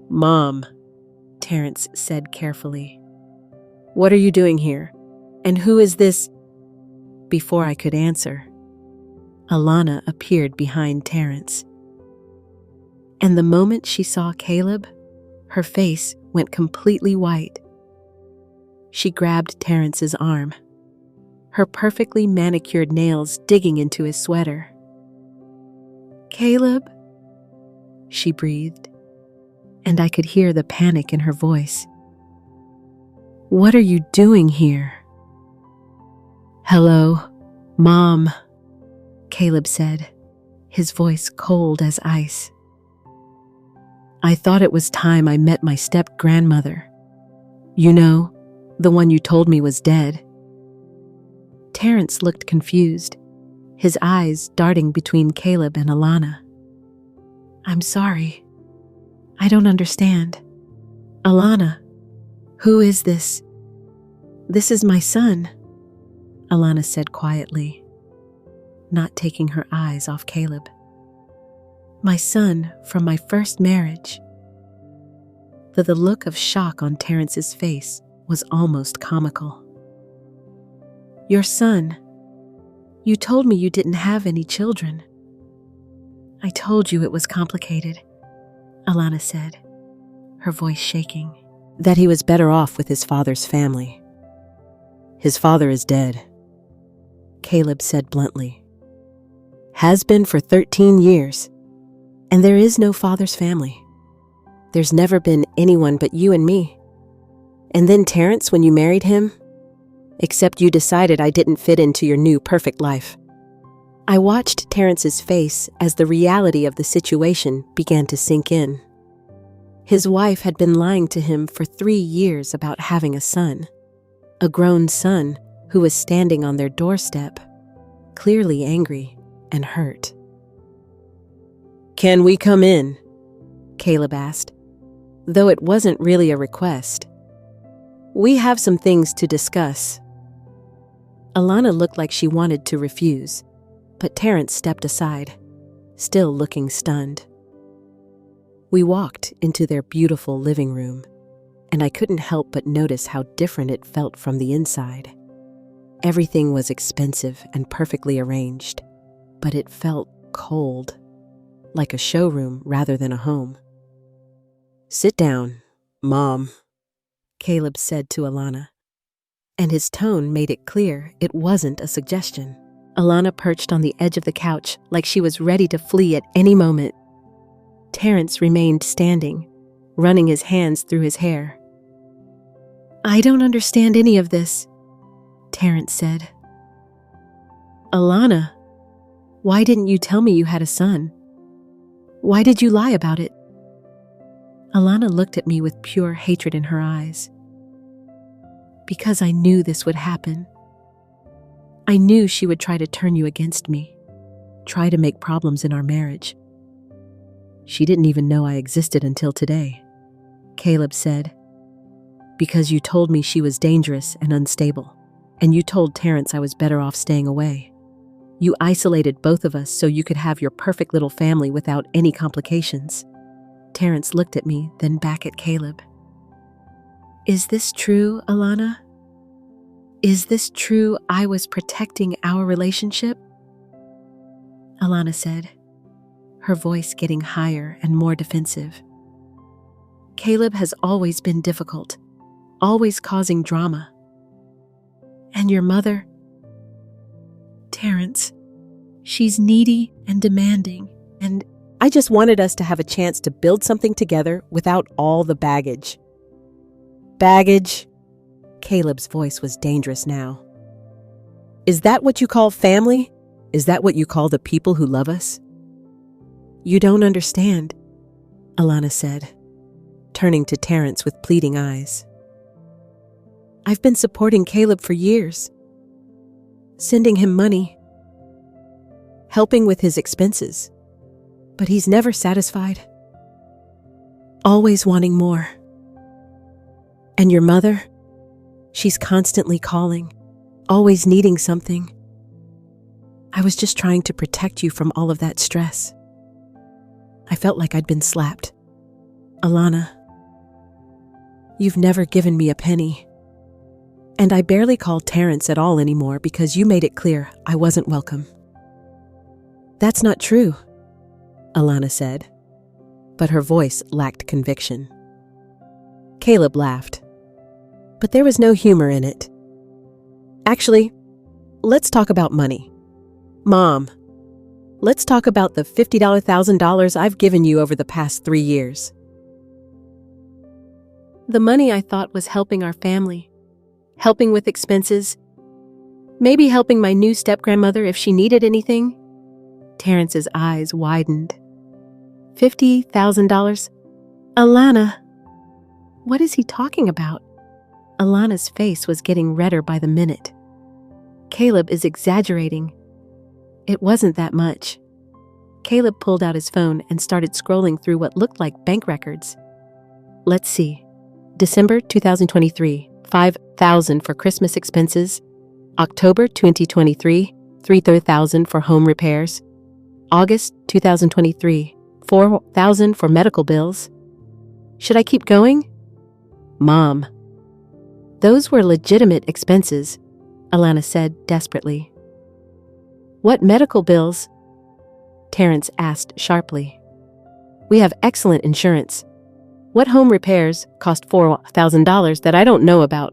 Mom, Terrence said carefully. What are you doing here? And who is this? Before I could answer, Alana appeared behind Terrence. And the moment she saw Caleb, her face went completely white. She grabbed Terrence's arm, her perfectly manicured nails digging into his sweater. Caleb, she breathed, and I could hear the panic in her voice. What are you doing here? Hello, Mom, Caleb said, his voice cold as ice. I thought it was time I met my step-grandmother. You know, the one you told me was dead. Terrence looked confused, his eyes darting between Caleb and Alana. I'm sorry. I don't understand. Alana, who is this? This is my son, Alana said quietly, not taking her eyes off Caleb. My son from my first marriage. The look of shock on Terrence's face was almost comical. Your son. You told me you didn't have any children. I told you it was complicated, Alana said, her voice shaking. That he was better off with his father's family. His father is dead, Caleb said bluntly. Has been for 13 years, and there is no father's family. There's never been anyone but you and me. And then Terrence, when you married him, except you decided I didn't fit into your new perfect life. I watched Terrence's face as the reality of the situation began to sink in. His wife had been lying to him for 3 years about having a son, a grown son who was standing on their doorstep, clearly angry and hurt. Can we come in? Caleb asked, though it wasn't really a request. We have some things to discuss. Alana looked like she wanted to refuse, but Terrence stepped aside, still looking stunned. We walked into their beautiful living room, and I couldn't help but notice how different it felt from the inside. Everything was expensive and perfectly arranged, but it felt cold, like a showroom rather than a home. Sit down, Mom, Caleb said to Alana, and his tone made it clear it wasn't a suggestion. Alana perched on the edge of the couch like she was ready to flee at any moment. Terrence remained standing, running his hands through his hair. I don't understand any of this, Terrence said. Alana, why didn't you tell me you had a son? Why did you lie about it? Alana looked at me with pure hatred in her eyes. Because I knew this would happen. I knew she would try to turn you against me, try to make problems in our marriage. She didn't even know I existed until today, Caleb said. Because you told me she was dangerous and unstable, and you told Terrence I was better off staying away. You isolated both of us so you could have your perfect little family without any complications. Terrence looked at me, then back at Caleb. Is this true, Alana? Is this true I was protecting our relationship? Alana said, her voice getting higher and more defensive. Caleb has always been difficult, always causing drama. And your mother? Terrence, she's needy and demanding, and I just wanted us to have a chance to build something together without all the baggage. Baggage? Caleb's voice was dangerous now. Is that what you call family? Is that what you call the people who love us? You don't understand, Alana said, turning to Terrence with pleading eyes. I've been supporting Caleb for years, sending him money, helping with his expenses, but he's never satisfied, always wanting more. And your mother? She's constantly calling, always needing something. I was just trying to protect you from all of that stress. I felt like I'd been slapped. Alana, you've never given me a penny. And I barely call Terrence at all anymore because you made it clear I wasn't welcome. That's not true, Alana said, but her voice lacked conviction. Caleb laughed, but there was no humor in it. Actually, let's talk about money. Mom, let's talk about the $50,000 I've given you over the past 3 years. The money I thought was helping our family, helping with expenses, maybe helping my new step-grandmother if she needed anything. Terrence's eyes widened. $50,000? Alana, what is he talking about? Alana's face was getting redder by the minute. Caleb is exaggerating. It wasn't that much. Caleb pulled out his phone and started scrolling through what looked like bank records. Let's see. December 2023, $5,000 for Christmas expenses. October 2023, $3,000 for home repairs. August 2023, $4,000 for medical bills. Should I keep going? Mom. Those were legitimate expenses, Alana said desperately. What medical bills? Terrence asked sharply. We have excellent insurance. What home repairs cost $4,000 that I don't know about?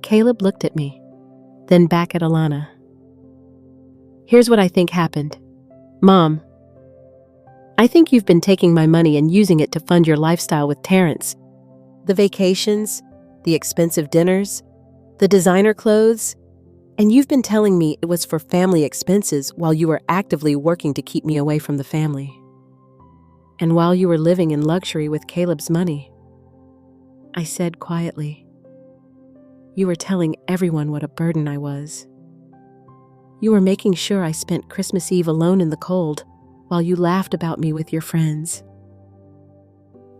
Caleb looked at me, then back at Alana. Here's what I think happened. Mom, I think you've been taking my money and using it to fund your lifestyle with Terrence. The vacations, the expensive dinners, the designer clothes, and you've been telling me it was for family expenses while you were actively working to keep me away from the family. And while you were living in luxury with Caleb's money. I said quietly. You were telling everyone what a burden I was. You were making sure I spent Christmas Eve alone in the cold while you laughed about me with your friends.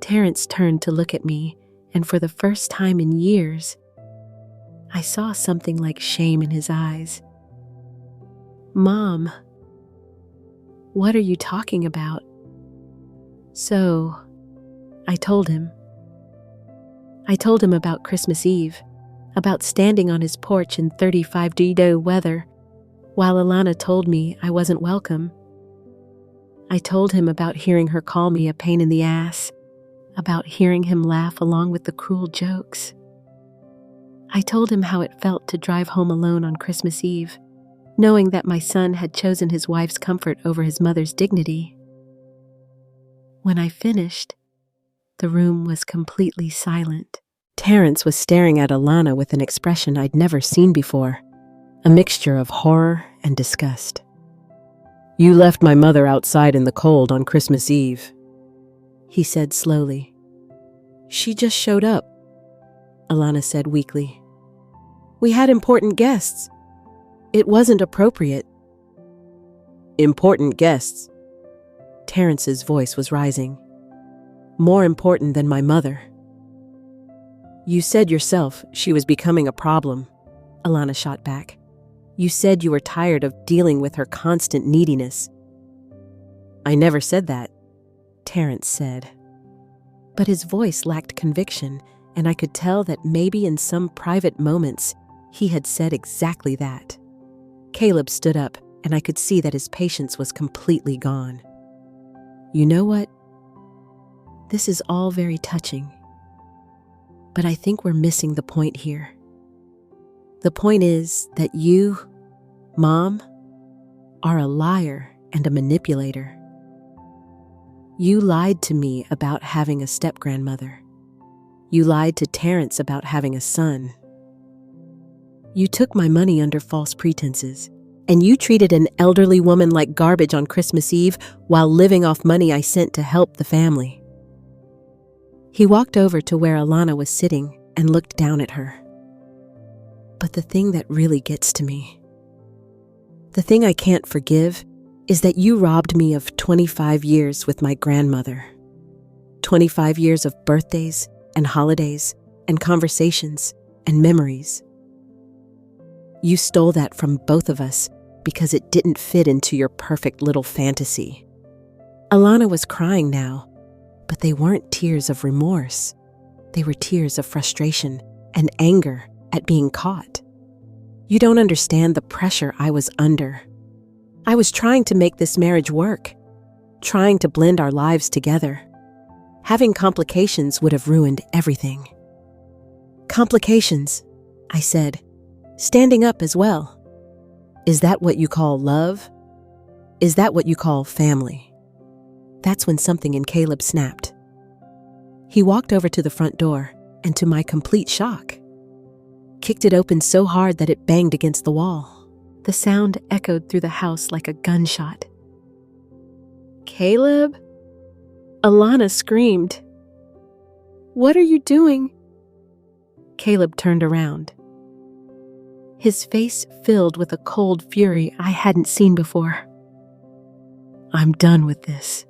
Terrence turned to look at me, and for the first time in years, I saw something like shame in his eyes. Mom, what are you talking about? So, I told him. I told him about Christmas Eve, about standing on his porch in 35-degree weather, while Alana told me I wasn't welcome. I told him about hearing her call me a pain in the ass, about hearing him laugh along with the cruel jokes. I told him how it felt to drive home alone on Christmas Eve, knowing that my son had chosen his wife's comfort over his mother's dignity. When I finished, the room was completely silent. Terrence was staring at Alana with an expression I'd never seen before, a mixture of horror and disgust. You left my mother outside in the cold on Christmas Eve, he said slowly. She just showed up, Alana said weakly. We had important guests. It wasn't appropriate. Important guests? Terrence's voice was rising. More important than my mother. You said yourself she was becoming a problem, Alana shot back. You said you were tired of dealing with her constant neediness. I never said that, Terrence said. But his voice lacked conviction, and I could tell that maybe in some private moments he had said exactly that. Caleb stood up, and I could see that his patience was completely gone. You know what? This is all very touching. But I think we're missing the point here. The point is that you, Mom, are a liar and a manipulator. You lied to me about having a step-grandmother. You lied to Terrence about having a son. You took my money under false pretenses, and you treated an elderly woman like garbage on Christmas Eve while living off money I sent to help the family. He walked over to where Alana was sitting and looked down at her. But the thing that really gets to me, the thing I can't forgive, is that you robbed me of 25 years with my grandmother. 25 years of birthdays and holidays and conversations and memories. You stole that from both of us because it didn't fit into your perfect little fantasy. Alana was crying now, but they weren't tears of remorse. They were tears of frustration and anger at being caught. You don't understand the pressure I was under. I was trying to make this marriage work, trying to blend our lives together. Having complications would have ruined everything. Complications, I said, standing up as well. Is that what you call love? Is that what you call family? That's when something in Caleb snapped. He walked over to the front door, and to my complete shock, kicked it open so hard that it banged against the wall. The sound echoed through the house like a gunshot. Caleb? Alana screamed. What are you doing? Caleb turned around, his face filled with a cold fury I hadn't seen before. "I'm done with this,"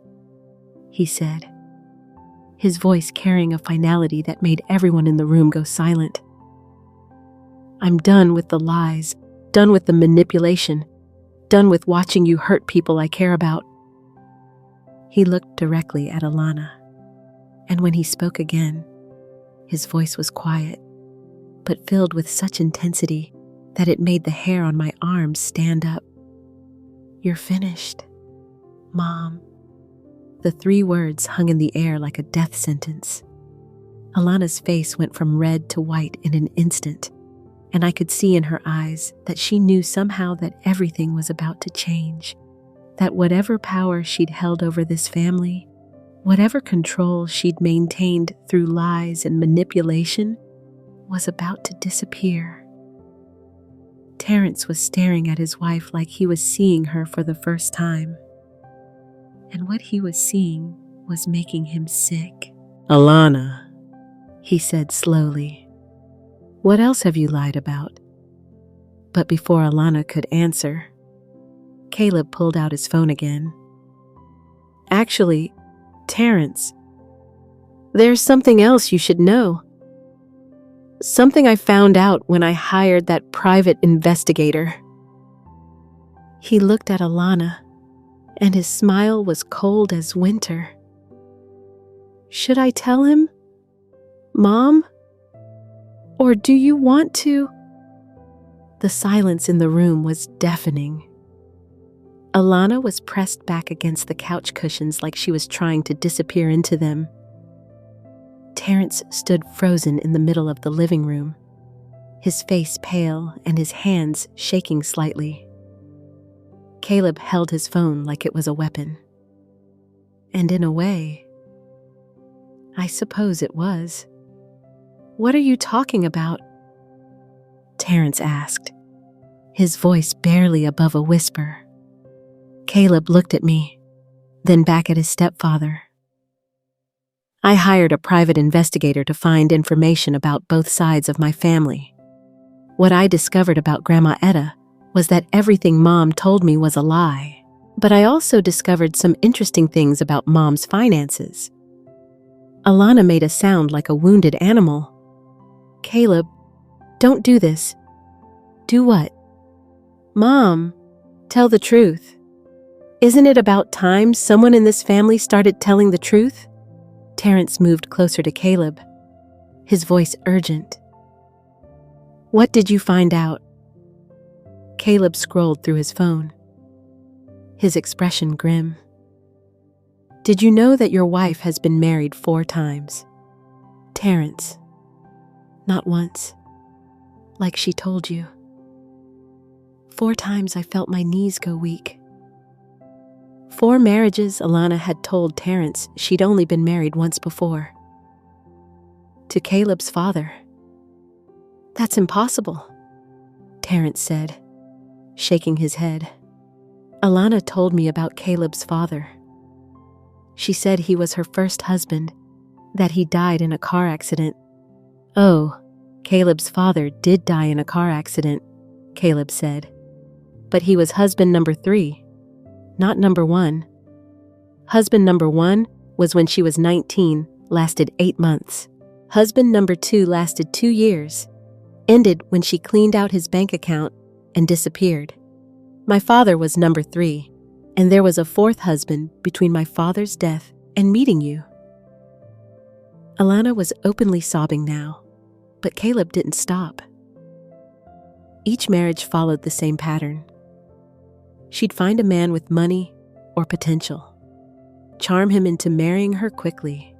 he said, his voice carrying a finality that made everyone in the room go silent. "I'm done with the lies, done with the manipulation, done with watching you hurt people I care about." He looked directly at Alana, and when he spoke again, his voice was quiet, but filled with such intensity that it made the hair on my arms stand up. "You're finished, Mom." The 3 words hung in the air like a death sentence. Alana's face went from red to white in an instant, and I could see in her eyes that she knew somehow that everything was about to change, that whatever power she'd held over this family, whatever control she'd maintained through lies and manipulation, was about to disappear. Terrence was staring at his wife like he was seeing her for the first time. And what he was seeing was making him sick. "Alana," he said slowly, "what else have you lied about?" But before Alana could answer, Caleb pulled out his phone again. "Actually, Terrence, there's something else you should know. Something I found out when I hired that private investigator." He looked at Alana, and his smile was cold as winter. "Should I tell him, Mom? Or do you want to?" The silence in the room was deafening. Alana was pressed back against the couch cushions like she was trying to disappear into them. Terrence stood frozen in the middle of the living room, his face pale and his hands shaking slightly. Caleb held his phone like it was a weapon. And in a way, I suppose it was. "What are you talking about?" Terrence asked, his voice barely above a whisper. Caleb looked at me, then back at his stepfather. "I hired a private investigator to find information about both sides of my family. What I discovered about Grandma Etta was that everything Mom told me was a lie. But I also discovered some interesting things about Mom's finances." Alana made a sound like a wounded animal. "Caleb, don't do this." "Do what?" "Mom, tell the truth. Isn't it about time someone in this family started telling the truth?" Terrence moved closer to Caleb, his voice urgent. "What did you find out?" Caleb scrolled through his phone, his expression grim. "Did you know that your wife has been married 4 times? Terrence, not once, like she told you. 4 times I felt my knees go weak. 4 marriages Alana had told Terrence she'd only been married once before. To Caleb's father. "That's impossible," Terrence said, shaking his head. "Alana told me about Caleb's father. She said he was her first husband, that he died in a car accident." "Oh, Caleb's father did die in a car accident," Caleb said. "But he was husband number 3. Not number 1. Husband number 1 was when she was 19, lasted 8 months. Husband number 2 lasted 2 years, ended when she cleaned out his bank account and disappeared. My father was number 3, and there was a 4th husband between my father's death and meeting you." Alana was openly sobbing now, but Caleb didn't stop. Each marriage followed the same pattern. She'd find a man with money or potential, charm him into marrying her quickly,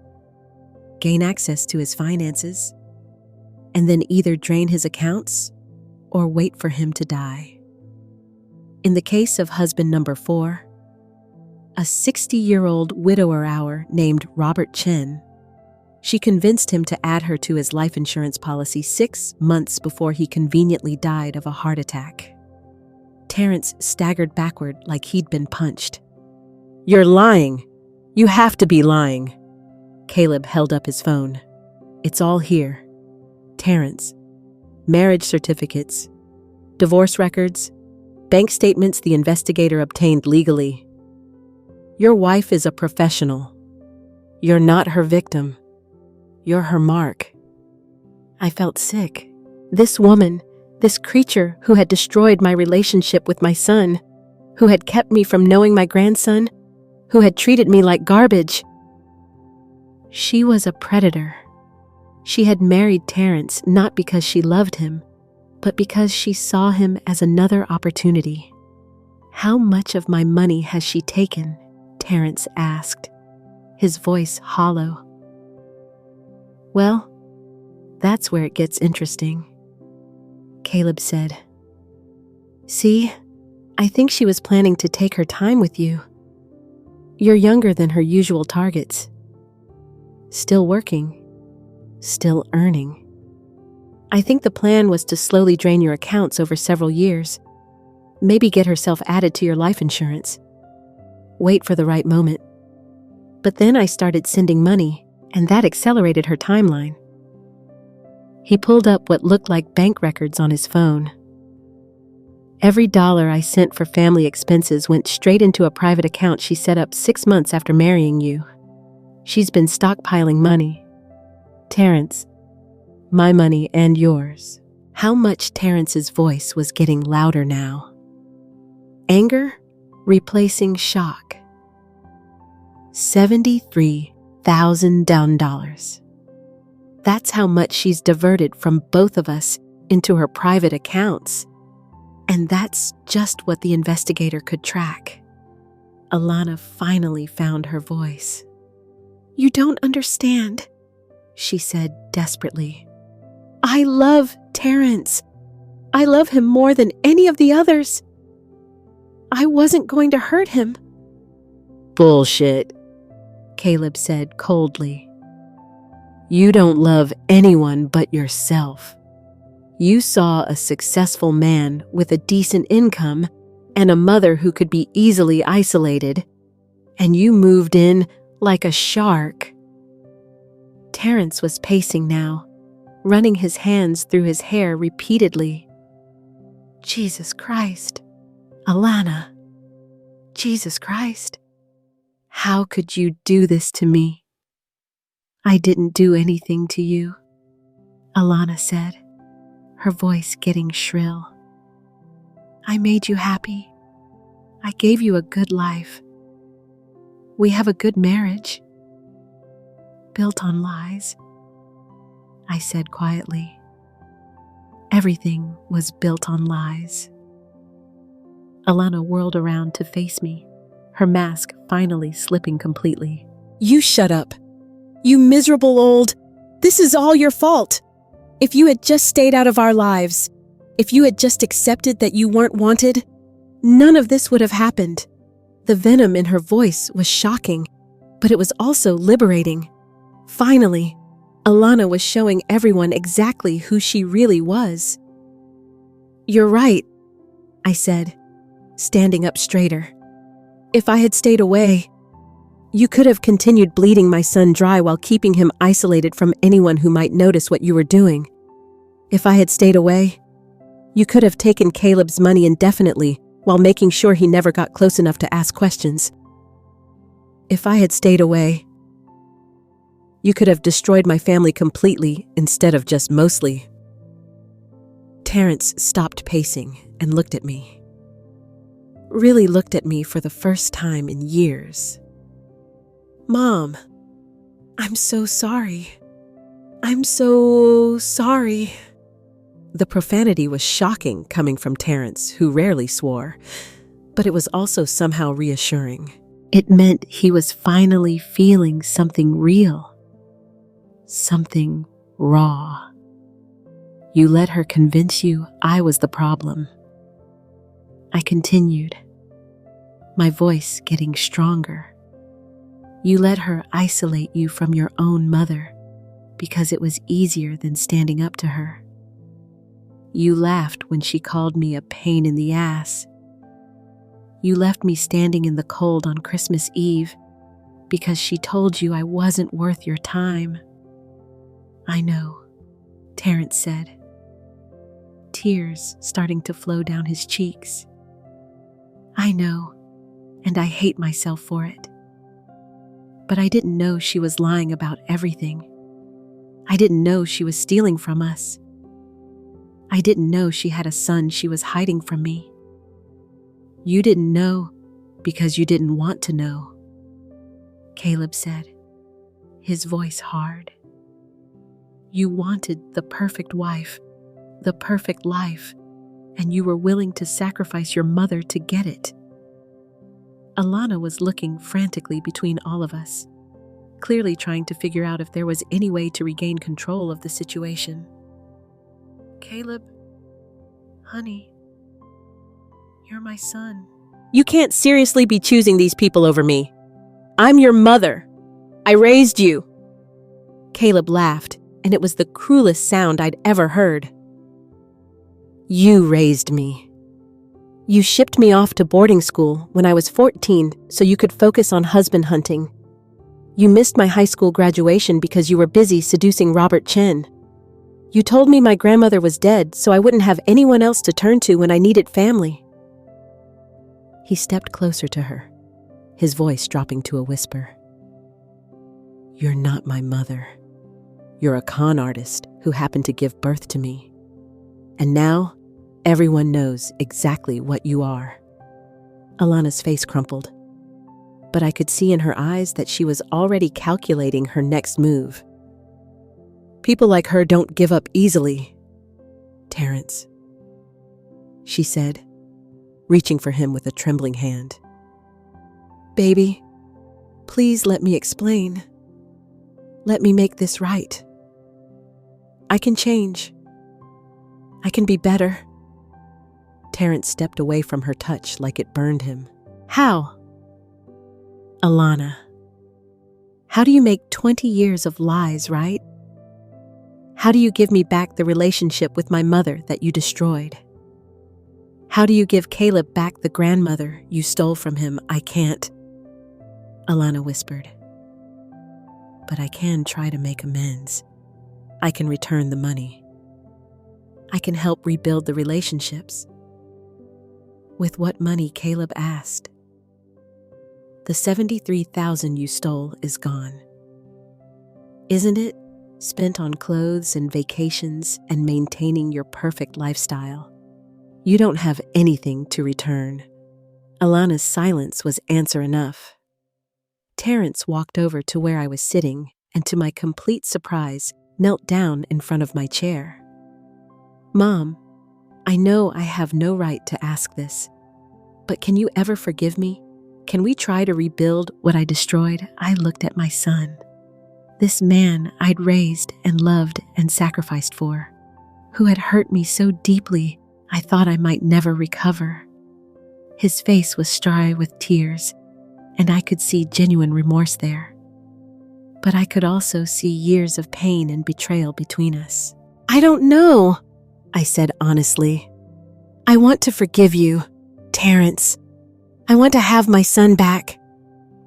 gain access to his finances, and then either drain his accounts or wait for him to die. In the case of husband number 4, a 60-year-old widower named Robert Chen, she convinced him to add her to his life insurance policy 6 months before he conveniently died of a heart attack. Terrence staggered backward like he'd been punched. "You're lying. You have to be lying." Caleb held up his phone. "It's all here." Terrence. Marriage certificates, divorce records, bank statements the investigator obtained legally. Your wife is a professional. You're not her victim. You're her mark. I felt sick. This woman, this creature who had destroyed my relationship with my son, who had kept me from knowing my grandson, who had treated me like garbage. She was a predator. She had married Terrence not because she loved him, but because she saw him as another opportunity. "How much of my money has she taken?" Terrence asked, his voice hollow. "Well, that's where it gets interesting," Caleb said. "See, I think she was planning to take her time with you. You're younger than her usual targets. Still working, still earning. I think the plan was to slowly drain your accounts over several years, maybe get herself added to your life insurance. Wait for the right moment. But then I started sending money, and that accelerated her timeline." He pulled up what looked like bank records on his phone. "Every dollar I sent for family expenses went straight into a private account she set up 6 months after marrying you. She's been stockpiling money. Terrence, my money and yours." How much Terrence's voice was getting louder now. Anger replacing shock. $73,000. That's how much she's diverted from both of us into her private accounts. And that's just what the investigator could track. Alana finally found her voice. "You don't understand," she said desperately. "I love Terrence. I love him more than any of the others. I wasn't going to hurt him." "Bullshit," Caleb said coldly. "You don't love anyone but yourself. You saw a successful man with a decent income and a mother who could be easily isolated, and you moved in like a shark." Terrence was pacing now, running his hands through his hair repeatedly. "Jesus Christ, Alana, Jesus Christ, how could you do this to me?" "I didn't do anything to you," Alana said, her voice getting shrill. "I made you happy. I gave you a good life. We have a good marriage. Built on lies," I said quietly. Everything was built on lies. Alana whirled around to face me, her mask finally slipping completely. "You shut up. You miserable old... This is all your fault. If you had just stayed out of our lives, if you had just accepted that you weren't wanted, none of this would have happened." The venom in her voice was shocking, but it was also liberating. Finally, Alana was showing everyone exactly who she really was. "You're right," I said, standing up straighter. "If I had stayed away, you could have continued bleeding my son dry while keeping him isolated from anyone who might notice what you were doing. If I had stayed away, you could have taken Caleb's money indefinitely while making sure he never got close enough to ask questions. If I had stayed away, you could have destroyed my family completely instead of just mostly." Terrence stopped pacing and looked at me. Really looked at me for the first time in years. "Mom, I'm so sorry. I'm so sorry." The profanity was shocking coming from Terrence, who rarely swore, but it was also somehow reassuring. It meant he was finally feeling something real, something raw. "You let her convince you I was the problem," I continued, my voice getting stronger. "You let her isolate you from your own mother because it was easier than standing up to her. You laughed when she called me a pain in the ass. You left me standing in the cold on Christmas Eve because she told you I wasn't worth your time. I know, Terrence said, tears starting to flow down his cheeks. I know, and I hate myself for it. But I didn't know she was lying about everything. I didn't know she was stealing from us. I didn't know she had a son she was hiding from me. You didn't know because you didn't want to know, Caleb said, his voice hard. You wanted the perfect wife, the perfect life, and you were willing to sacrifice your mother to get it. Alana was looking frantically between all of us, clearly trying to figure out if there was any way to regain control of the situation. Caleb, honey, you're my son. You can't seriously be choosing these people over me. I'm your mother. I raised you. Caleb laughed, and it was the cruelest sound I'd ever heard. You raised me. You shipped me off to boarding school when I was 14 so you could focus on husband hunting. You missed my high school graduation because you were busy seducing Robert Chen. You told me my grandmother was dead so I wouldn't have anyone else to turn to when I needed family. He stepped closer to her, his voice dropping to a whisper. You're not my mother. You're a con artist who happened to give birth to me. And now, everyone knows exactly what you are. Alana's face crumpled, but I could see in her eyes that she was already calculating her next move. People like her don't give up easily, Terrence, she said, reaching for him with a trembling hand. Baby, please let me explain. Let me make this right. I can change. I can be better. Terrence stepped away from her touch like it burned him. How? Alana, how do you make 20 years of lies right? How do you give me back the relationship with my mother that you destroyed? How do you give Caleb back the grandmother you stole from him? I can't, Alana whispered. But I can try to make amends. I can return the money. I can help rebuild the relationships. With what money? Caleb asked. The $73,000 you stole is gone. Isn't it? Spent on clothes and vacations and maintaining your perfect lifestyle. You don't have anything to return. Alana's silence was answer enough. Terrence walked over to where I was sitting and, to my complete surprise, knelt down in front of my chair. Mom, I know I have no right to ask this, but can you ever forgive me? Can we try to rebuild what I destroyed? I looked at my son, this man I'd raised and loved and sacrificed for, who had hurt me so deeply I thought I might never recover. His face was dry with tears, and I could see genuine remorse there. But I could also see years of pain and betrayal between us. I don't know, I said honestly. I want to forgive you, Terrence. I want to have my son back.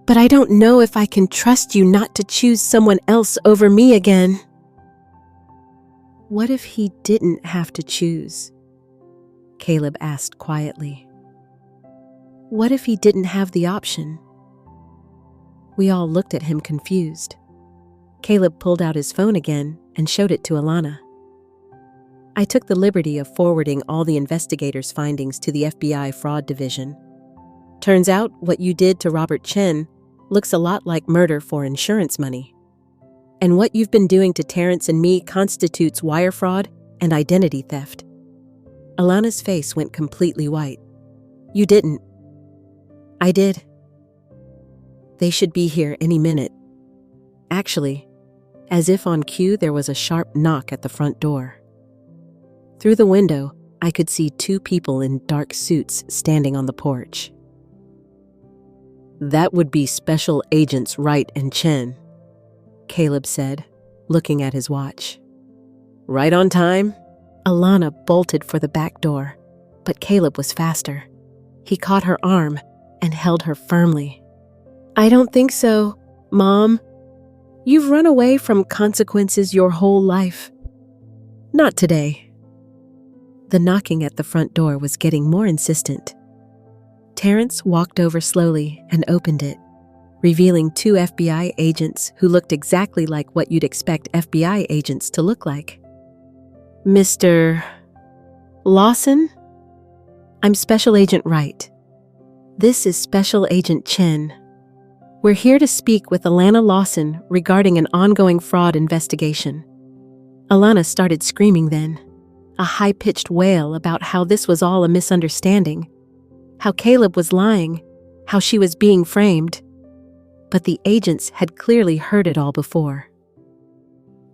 But I don't know if I can trust you not to choose someone else over me again. What if he didn't have to choose? Caleb asked quietly. What if he didn't have the option? We all looked at him confused. Caleb pulled out his phone again and showed it to Alana. I took the liberty of forwarding all the investigators' findings to the FBI Fraud Division. Turns out what you did to Robert Chen looks a lot like murder for insurance money. And what you've been doing to Terrence and me constitutes wire fraud and identity theft. Alana's face went completely white. You didn't. I did. They should be here any minute. Actually, as if on cue, there was a sharp knock at the front door. Through the window, I could see two people in dark suits standing on the porch. That would be Special Agents Wright and Chen, Caleb said, looking at his watch. Right on time? Alana bolted for the back door, but Caleb was faster. He caught her arm and held her firmly. I don't think so, Mom. You've run away from consequences your whole life. Not today. The knocking at the front door was getting more insistent. Terrence walked over slowly and opened it, revealing 2 FBI agents who looked exactly like what you'd expect FBI agents to look like. Mr. Lawson? I'm Special Agent Wright. This is Special Agent Chen. We're here to speak with Alana Lawson regarding an ongoing fraud investigation. Alana started screaming then, a high-pitched wail about how this was all a misunderstanding, how Caleb was lying, how she was being framed. But the agents had clearly heard it all before.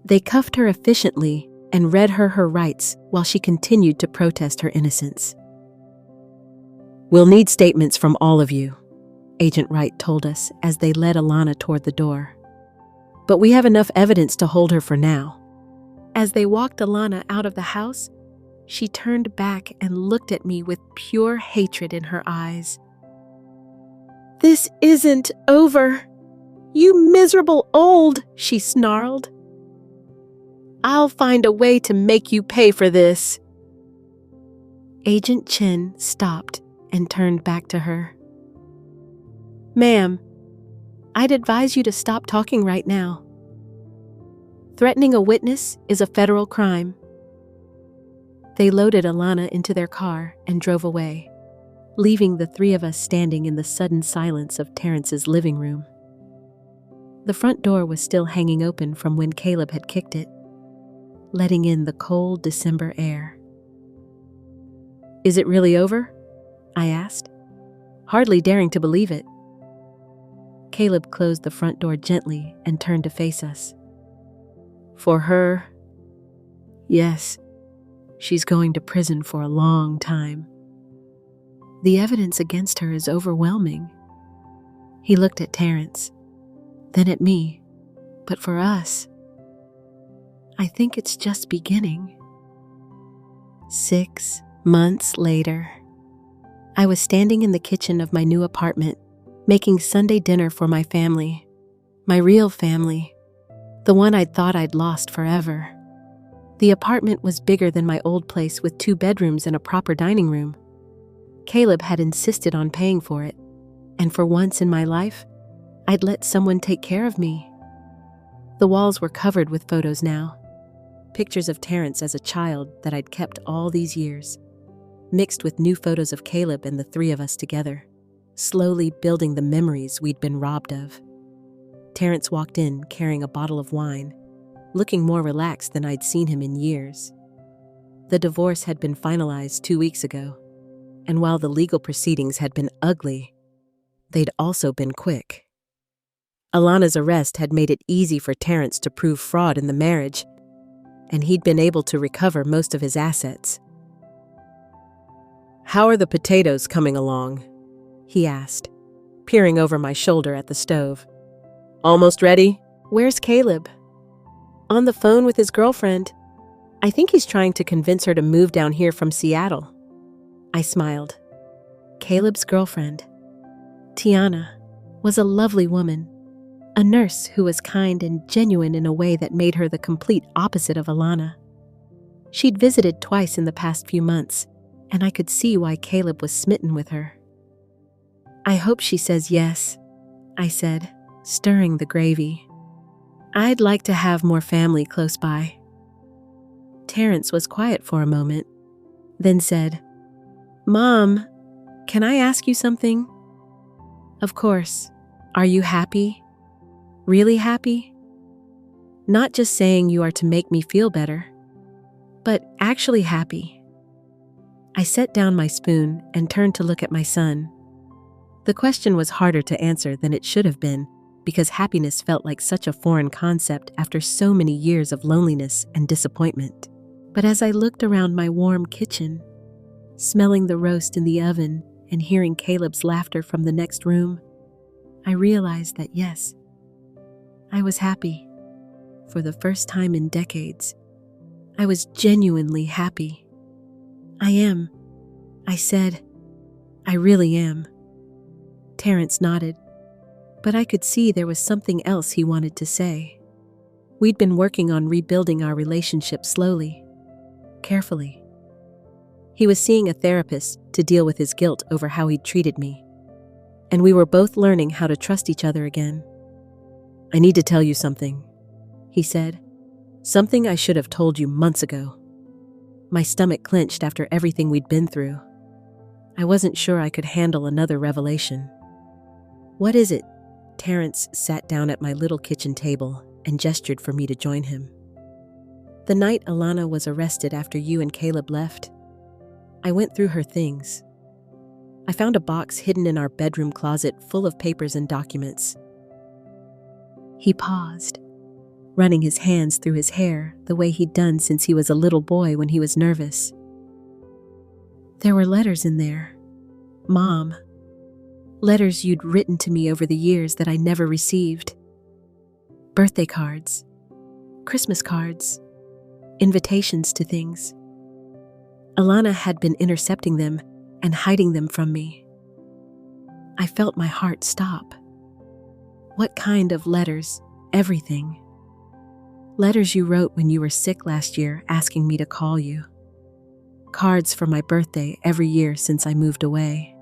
They cuffed her efficiently and read her rights while she continued to protest her innocence. We'll need statements from all of you, Agent Wright told us as they led Alana toward the door. But we have enough evidence to hold her for now. As they walked Alana out of the house, she turned back and looked at me with pure hatred in her eyes. This isn't over. You miserable old, she snarled. I'll find a way to make you pay for this. Agent Chen stopped and turned back to her. Ma'am, I'd advise you to stop talking right now. Threatening a witness is a federal crime. They loaded Alana into their car and drove away, leaving the 3 of us standing in the sudden silence of Terrence's living room. The front door was still hanging open from when Caleb had kicked it, letting in the cold December air. Is it really over? I asked, hardly daring to believe it. Caleb closed the front door gently and turned to face us. For her, yes, she's going to prison for a long time. The evidence against her is overwhelming. He looked at Terrence, then at me, but for us, I think it's just beginning. 6 months later, I was standing in the kitchen of my new apartment, making Sunday dinner for my family, my real family, the one I'd thought I'd lost forever. The apartment was bigger than my old place with 2 bedrooms and a proper dining room. Caleb had insisted on paying for it, and for once in my life, I'd let someone take care of me. The walls were covered with photos now, pictures of Terrence as a child that I'd kept all these years, mixed with new photos of Caleb and the 3 of us together, slowly building the memories we'd been robbed of. Terrence walked in carrying a bottle of wine, looking more relaxed than I'd seen him in years. The divorce had been finalized 2 weeks ago, and while the legal proceedings had been ugly, they'd also been quick. Alana's arrest had made it easy for Terrence to prove fraud in the marriage, and he'd been able to recover most of his assets. How are the potatoes coming along? He asked, peering over my shoulder at the stove. Almost ready? Where's Caleb? On the phone with his girlfriend. I think he's trying to convince her to move down here from Seattle. I smiled. Caleb's girlfriend, Tiana, was a lovely woman, a nurse who was kind and genuine in a way that made her the complete opposite of Alana. She'd visited twice in the past few months, and I could see why Caleb was smitten with her. I hope she says yes, I said, stirring the gravy. I'd like to have more family close by. Terrence was quiet for a moment, then said, Mom, can I ask you something? Of course. Are you happy? Really happy? Not just saying you are to make me feel better, but actually happy. I set down my spoon and turned to look at my son. The question was harder to answer than it should have been, because happiness felt like such a foreign concept after so many years of loneliness and disappointment. But as I looked around my warm kitchen, smelling the roast in the oven and hearing Caleb's laughter from the next room, I realized that yes, I was happy. For the first time in decades, I was genuinely happy. I am, I said. I really am. Terrence nodded, but I could see there was something else he wanted to say. We'd been working on rebuilding our relationship slowly, carefully. He was seeing a therapist to deal with his guilt over how he'd treated me, and we were both learning how to trust each other again. "I need to tell you something," he said. "Something I should have told you months ago." My stomach clenched after everything we'd been through. I wasn't sure I could handle another revelation. "What is it?" Terrence sat down at my little kitchen table and gestured for me to join him. "The night Alana was arrested after you and Caleb left, I went through her things. I found a box hidden in our bedroom closet full of papers and documents." He paused, running his hands through his hair the way he'd done since he was a little boy when he was nervous. "There were letters in there, Mom. Letters you'd written to me over the years that I never received. Birthday cards, Christmas cards, invitations to things. Alana had been intercepting them and hiding them from me." I felt my heart stop. "What kind of letters?" "Everything. Letters you wrote when you were sick last year asking me to call you. Cards for my birthday every year since I moved away.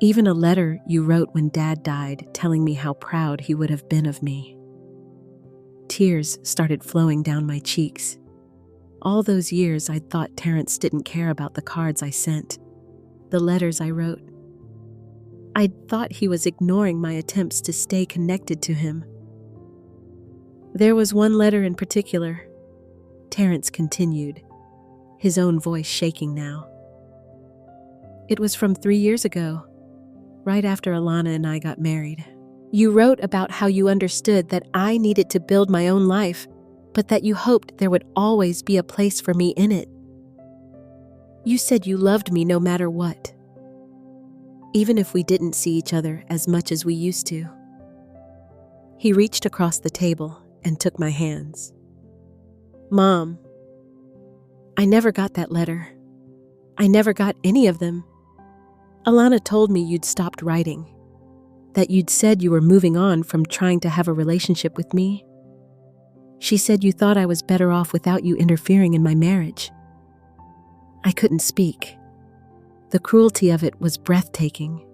Even a letter you wrote when Dad died telling me how proud he would have been of me." Tears started flowing down my cheeks. All those years I'd thought Terrence didn't care about the cards I sent, the letters I wrote. I'd thought he was ignoring my attempts to stay connected to him. "There was one letter in particular," Terrence continued, his own voice shaking now. "It was from 3 years ago, right after Alana and I got married. You wrote about how you understood that I needed to build my own life, but that you hoped there would always be a place for me in it. You said you loved me no matter what, even if we didn't see each other as much as we used to." He reached across the table and took my hands. "Mom, I never got that letter. I never got any of them. Alana told me you'd stopped writing, that you'd said you were moving on from trying to have a relationship with me. She said you thought I was better off without you interfering in my marriage." I couldn't speak. The cruelty of it was breathtaking.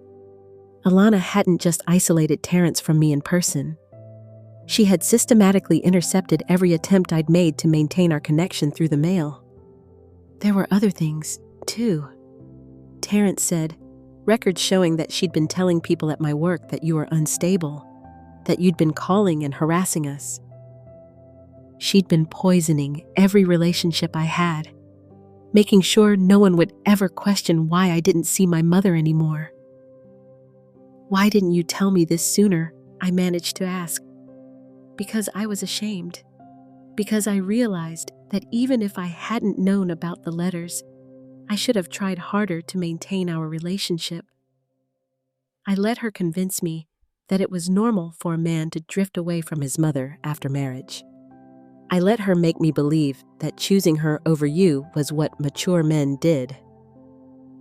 Alana hadn't just isolated Terrence from me in person. She had systematically intercepted every attempt I'd made to maintain our connection through the mail. "There were other things, too," Terrence said, records showing that she'd been telling people at my work that you were unstable, that you'd been calling and harassing us. She'd been poisoning every relationship I had, making sure no one would ever question why I didn't see my mother anymore. "Why didn't you tell me this sooner?" I managed to ask. Because I was ashamed. Because I realized that even if I hadn't known about the letters, I should have tried harder to maintain our relationship. I let her convince me that it was normal for a man to drift away from his mother after marriage. I let her make me believe that choosing her over you was what mature men did.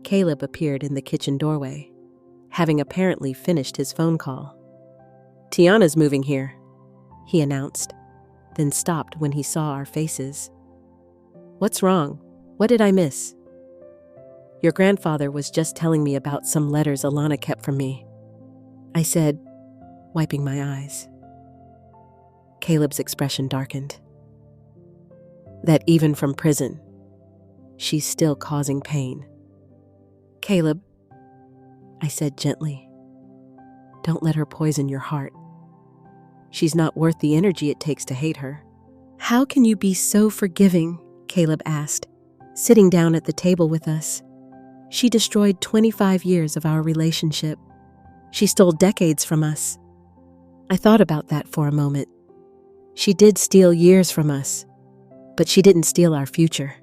Caleb appeared in the kitchen doorway, having apparently finished his phone call. "Tiana's moving here," he announced, then stopped when he saw our faces. "What's wrong? What did I miss?" "Your grandfather was just telling me about some letters Alana kept from me," I said, wiping my eyes. Caleb's expression darkened. "That even from prison, she's still causing pain." "Caleb," I said gently, "don't let her poison your heart. She's not worth the energy it takes to hate her." "How can you be so forgiving?" Caleb asked, sitting down at the table with us. "She destroyed 25 years of our relationship. She stole decades from us." I thought about that for a moment. She did steal years from us, but she didn't steal our future.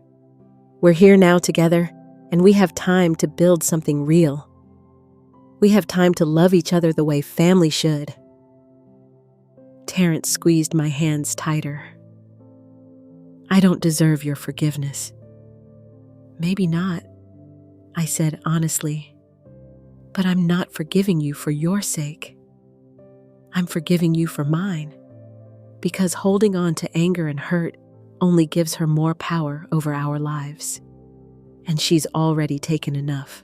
We're here now together, and we have time to build something real. We have time to love each other the way family should. Terrence squeezed my hands tighter. "I don't deserve your forgiveness." "Maybe not," I said honestly, "but I'm not forgiving you for your sake. I'm forgiving you for mine, because holding on to anger and hurt only gives her more power over our lives. And she's already taken enough.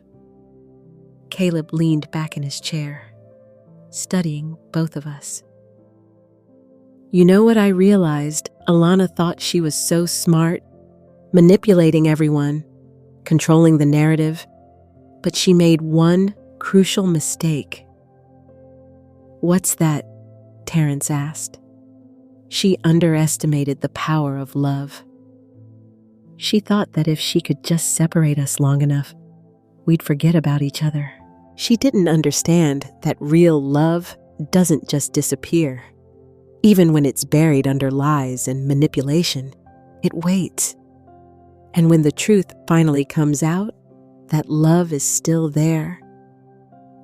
Caleb leaned back in his chair, studying both of us. You know what I realized? Alana thought she was so smart, manipulating everyone, controlling the narrative, but she made one crucial mistake. What's that? Terrence asked. She underestimated the power of love. She thought that if she could just separate us long enough, we'd forget about each other. She didn't understand that real love doesn't just disappear. Even when it's buried under lies and manipulation, it waits. And when the truth finally comes out, that love is still there,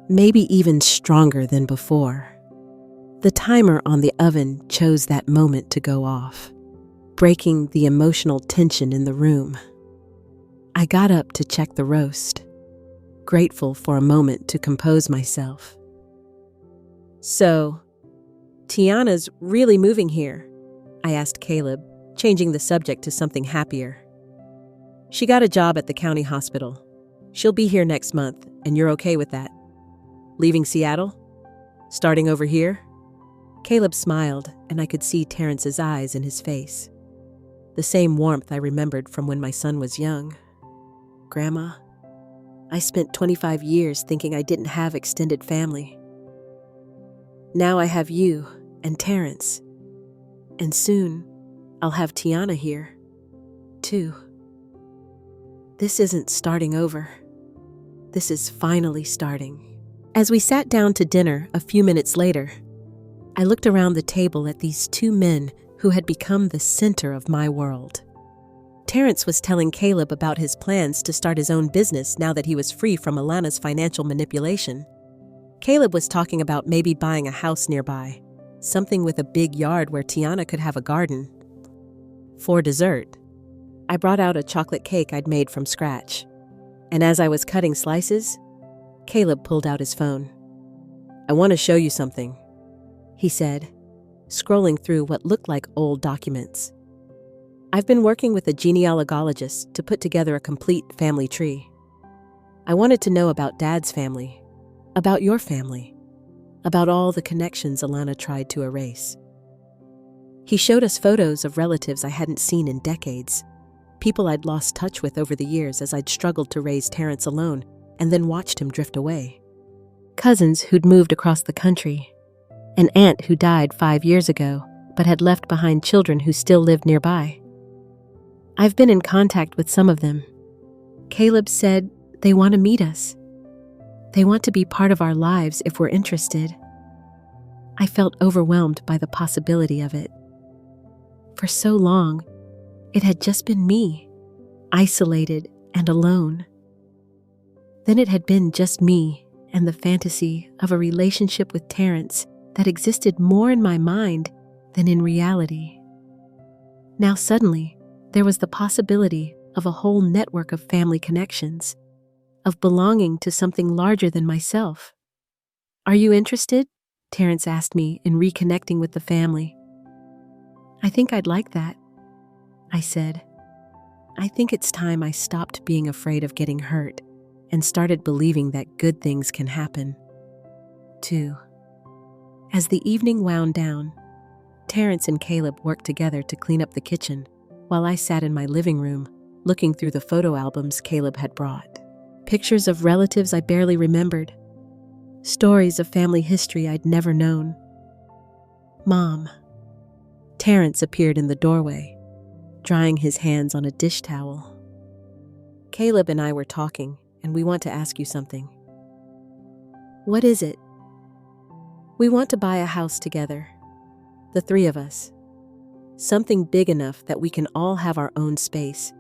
maybe even stronger than before. The timer on the oven chose that moment to go off, breaking the emotional tension in the room. I got up to check the roast, grateful for a moment to compose myself. So, Tiana's really moving here? I asked Caleb, changing the subject to something happier. She got a job at the county hospital. She'll be here next month, and you're okay with that? Leaving Seattle? Starting over here? Caleb smiled, and I could see Terrence's eyes in his face. The same warmth I remembered from when my son was young. Grandma, I spent 25 years thinking I didn't have extended family. Now I have you and Terrence, and soon I'll have Tiana here, too. This isn't starting over. This is finally starting. As we sat down to dinner a few minutes later, I looked around the table at these two men who had become the center of my world. Terrence was telling Caleb about his plans to start his own business now that he was free from Alana's financial manipulation. Caleb was talking about maybe buying a house nearby, something with a big yard where Tiana could have a garden. For dessert, I brought out a chocolate cake I'd made from scratch, and as I was cutting slices, Caleb pulled out his phone. I want to show you something, he said, scrolling through what looked like old documents. I've been working with a genealogist to put together a complete family tree. I wanted to know about Dad's family, about your family, about all the connections Alana tried to erase. He showed us photos of relatives I hadn't seen in decades, people I'd lost touch with over the years as I'd struggled to raise Terrence alone and then watched him drift away. Cousins who'd moved across the country, an aunt who died 5 years ago but had left behind children who still lived nearby. I've been in contact with some of them. Caleb said they want to meet us. They want to be part of our lives if we're interested. I felt overwhelmed by the possibility of it. For so long, it had just been me, isolated and alone. Then it had been just me and the fantasy of a relationship with Terrence that existed more in my mind than in reality. Now suddenly, there was the possibility of a whole network of family connections, of belonging to something larger than myself. Are you interested? Terrence asked me in reconnecting with the family. I think I'd like that, I said. I think it's time I stopped being afraid of getting hurt and started believing that good things can happen, too. As the evening wound down, Terrence and Caleb worked together to clean up the kitchen while I sat in my living room looking through the photo albums Caleb had brought. Pictures of relatives I barely remembered. Stories of family history I'd never known. Mom. Terrence appeared in the doorway, drying his hands on a dish towel. Caleb and I were talking, and we want to ask you something. What is it? We want to buy a house together, the three of us. Something big enough that we can all have our own space,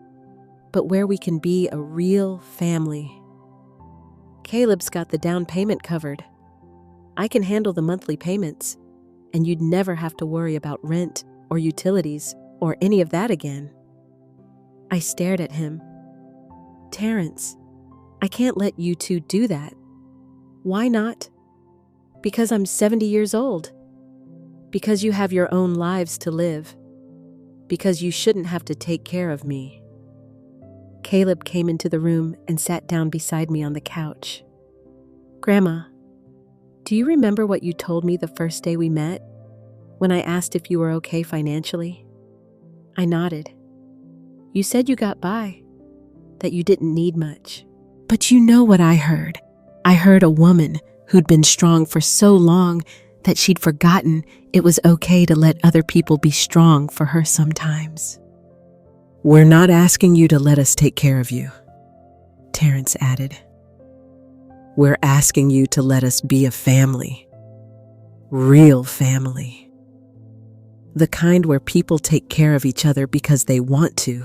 but where we can be a real family. Caleb's got the down payment covered. I can handle the monthly payments, and you'd never have to worry about rent or utilities or any of that again. I stared at him. Terrence, I can't let you two do that. Why not? Because I'm 70 years old. Because you have your own lives to live. because you shouldn't have to take care of me." Caleb came into the room and sat down beside me on the couch. "Grandma, do you remember what you told me the first day we met, when I asked if you were okay financially?" I nodded. "You said you got by, that you didn't need much. But you know what I heard? I heard a woman who'd been strong for so long that she'd forgotten it was okay to let other people be strong for her sometimes." "We're not asking you to let us take care of you," Terrence added. "We're asking you to let us be a family. Real family. The kind where people take care of each other because they want to,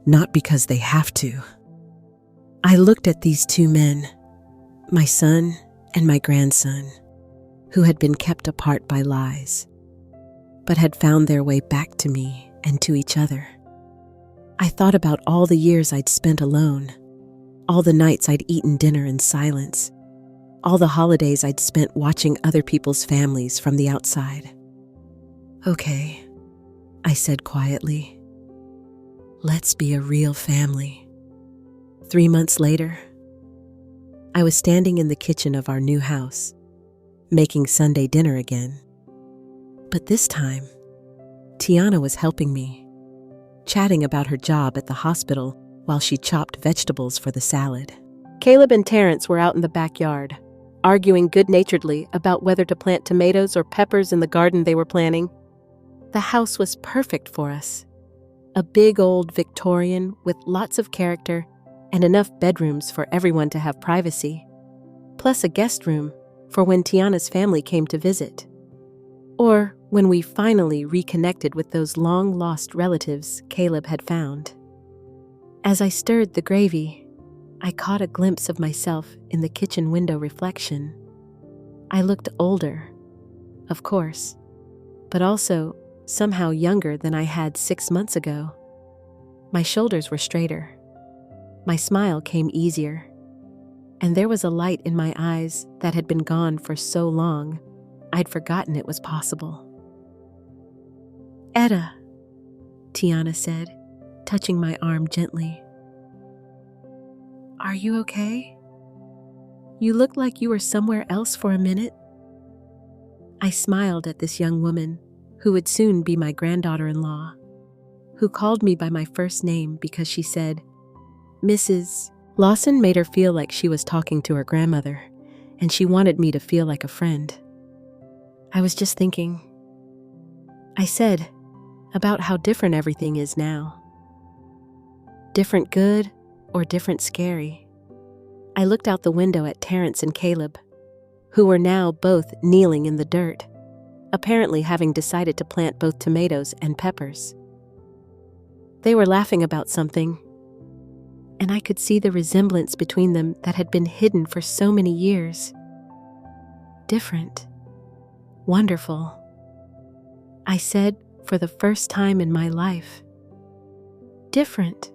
not because they have to." I looked at these two men, my son and my grandson, who had been kept apart by lies, but had found their way back to me and to each other. I thought about all the years I'd spent alone, all the nights I'd eaten dinner in silence, all the holidays I'd spent watching other people's families from the outside. "Okay," I said quietly. "Let's be a real family." 3 months later, I was standing in the kitchen of our new house, making Sunday dinner again. But this time, Tiana was helping me, chatting about her job at the hospital while she chopped vegetables for the salad. Caleb and Terrence were out in the backyard, arguing good-naturedly about whether to plant tomatoes or peppers in the garden they were planning. The house was perfect for us. A big old Victorian with lots of character and enough bedrooms for everyone to have privacy, plus a guest room for when Tiana's family came to visit, or when we finally reconnected with those long-lost relatives Caleb had found. As I stirred the gravy, I caught a glimpse of myself in the kitchen window reflection. I looked older, of course, but also somehow younger than I had 6 months ago. My shoulders were straighter. My smile came easier, and there was a light in my eyes that had been gone for so long, I'd forgotten it was possible. "Etta," Tiana said, touching my arm gently. "Are you okay? You looked like you were somewhere else for a minute." I smiled at this young woman, who would soon be my granddaughter-in-law, who called me by my first name because she said, "Mrs." Lawson made her feel like she was talking to her grandmother, and she wanted me to feel like a friend. "I was just thinking," I said, "about how different everything is now. Different good or different scary." I looked out the window at Terrence and Caleb, who were now both kneeling in the dirt, apparently having decided to plant both tomatoes and peppers. They were laughing about something, and I could see the resemblance between them that had been hidden for so many years. Different. Wonderful. I said for the first time in my life. Different.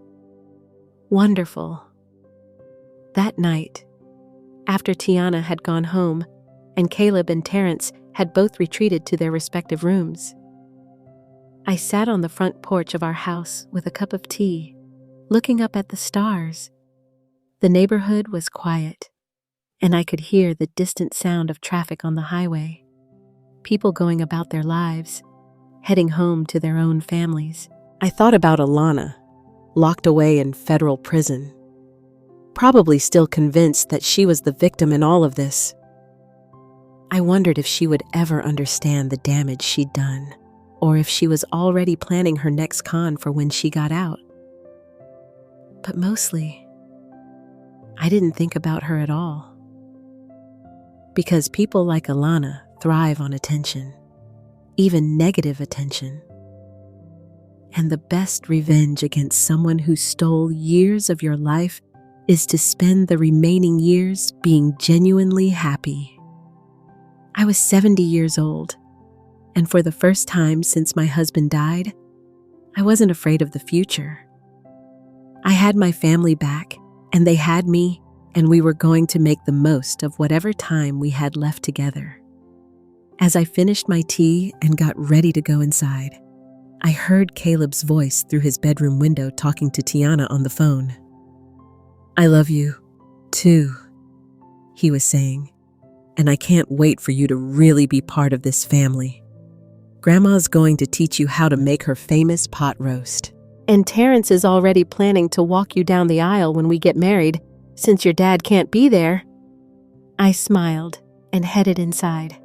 Wonderful. That night, after Tiana had gone home and Caleb and Terrence had both retreated to their respective rooms, I sat on the front porch of our house with a cup of tea, looking up at the stars. The neighborhood was quiet, and I could hear the distant sound of traffic on the highway, people going about their lives, heading home to their own families. I thought about Alana, locked away in federal prison, probably still convinced that she was the victim in all of this. I wondered if she would ever understand the damage she'd done, or if she was already planning her next con for when she got out. But mostly, I didn't think about her at all. Because people like Alana thrive on attention, even negative attention. And the best revenge against someone who stole years of your life is to spend the remaining years being genuinely happy. I was 70 years old, and for the first time since my husband died, I wasn't afraid of the future. I had my family back, and they had me, and we were going to make the most of whatever time we had left together. As I finished my tea and got ready to go inside, I heard Caleb's voice through his bedroom window talking to Tiana on the phone. "I love you, too," he was saying, "and I can't wait for you to really be part of this family. Grandma's going to teach you how to make her famous pot roast. And Terrence is already planning to walk you down the aisle when we get married, since your dad can't be there." I smiled and headed inside.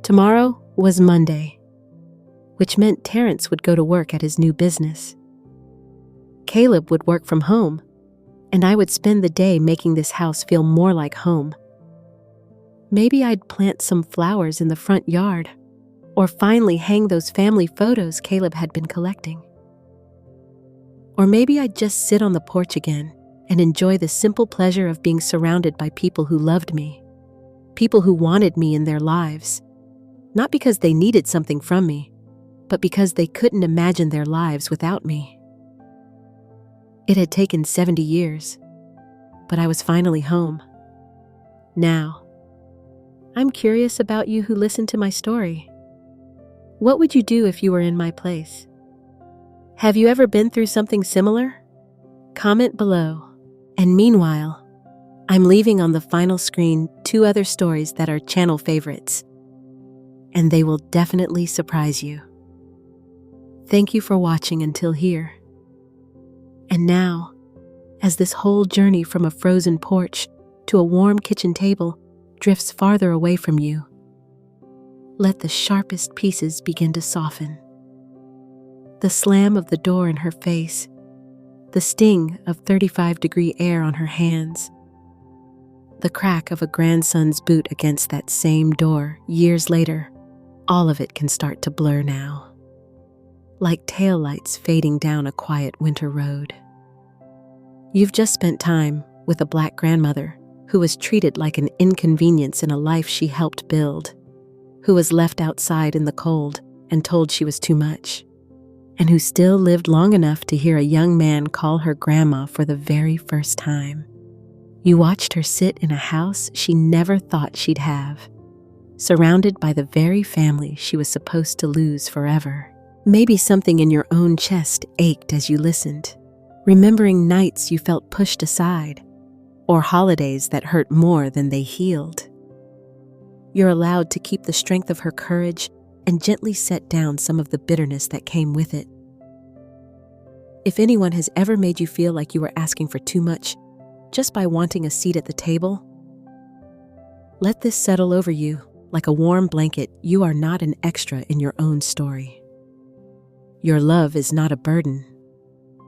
Tomorrow was Monday, which meant Terrence would go to work at his new business. Caleb would work from home, and I would spend the day making this house feel more like home. Maybe I'd plant some flowers in the front yard, or finally hang those family photos Caleb had been collecting. Or maybe I'd just sit on the porch again and enjoy the simple pleasure of being surrounded by people who loved me, people who wanted me in their lives, not because they needed something from me, but because they couldn't imagine their lives without me. It had taken 70 years, but I was finally home. Now, I'm curious about you who listened to my story. What would you do if you were in my place? Have you ever been through something similar? Comment below. And meanwhile, I'm leaving on the final screen 2 other stories that are channel favorites, and they will definitely surprise you. Thank you for watching until here. And now, as this whole journey from a frozen porch to a warm kitchen table drifts farther away from you, let the sharpest pieces begin to soften. The slam of the door in her face, the sting of 35-degree air on her hands, the crack of a grandson's boot against that same door years later, all of it can start to blur now, like taillights fading down a quiet winter road. You've just spent time with a Black grandmother who was treated like an inconvenience in a life she helped build, who was left outside in the cold and told she was too much, and who still lived long enough to hear a young man call her grandma for the very first time. You watched her sit in a house she never thought she'd have, surrounded by the very family she was supposed to lose forever. Maybe something in your own chest ached as you listened, remembering nights you felt pushed aside, or holidays that hurt more than they healed. You're allowed to keep the strength of her courage and gently set down some of the bitterness that came with it. If anyone has ever made you feel like you were asking for too much just by wanting a seat at the table, let this settle over you like a warm blanket. You are not an extra in your own story. Your love is not a burden.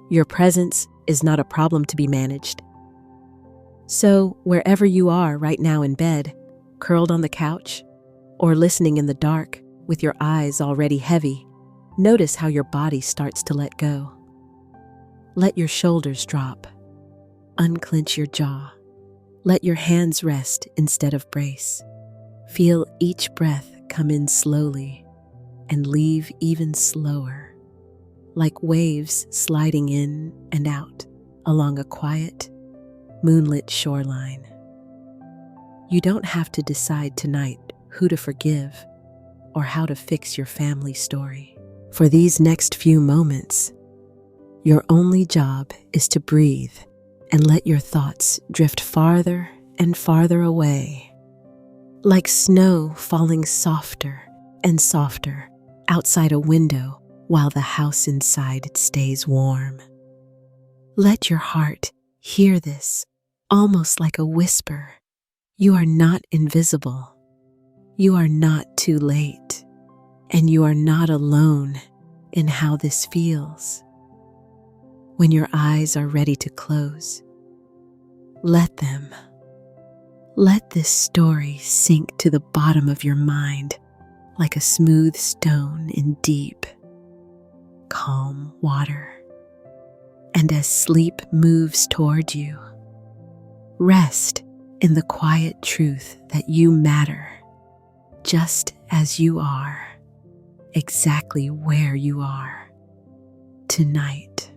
Your presence is not a problem to be managed. So, wherever you are right now in bed, curled on the couch, or listening in the dark with your eyes already heavy, notice how your body starts to let go. Let your shoulders drop. Unclench your jaw. Let your hands rest instead of brace. Feel each breath come in slowly and leave even slower, like waves sliding in and out along a quiet, moonlit shoreline. You don't have to decide tonight who to forgive or how to fix your family story. For these next few moments, your only job is to breathe and let your thoughts drift farther and farther away, like snow falling softer and softer outside a window while the house inside stays warm. Let your heart hear this, almost like a whisper. You are not invisible. You are not too late. And you are not alone in how this feels. When your eyes are ready to close, let them. Let this story sink to the bottom of your mind like a smooth stone in deep, calm water. And as sleep moves toward you, rest in the quiet truth that you matter, just as you are, exactly where you are tonight.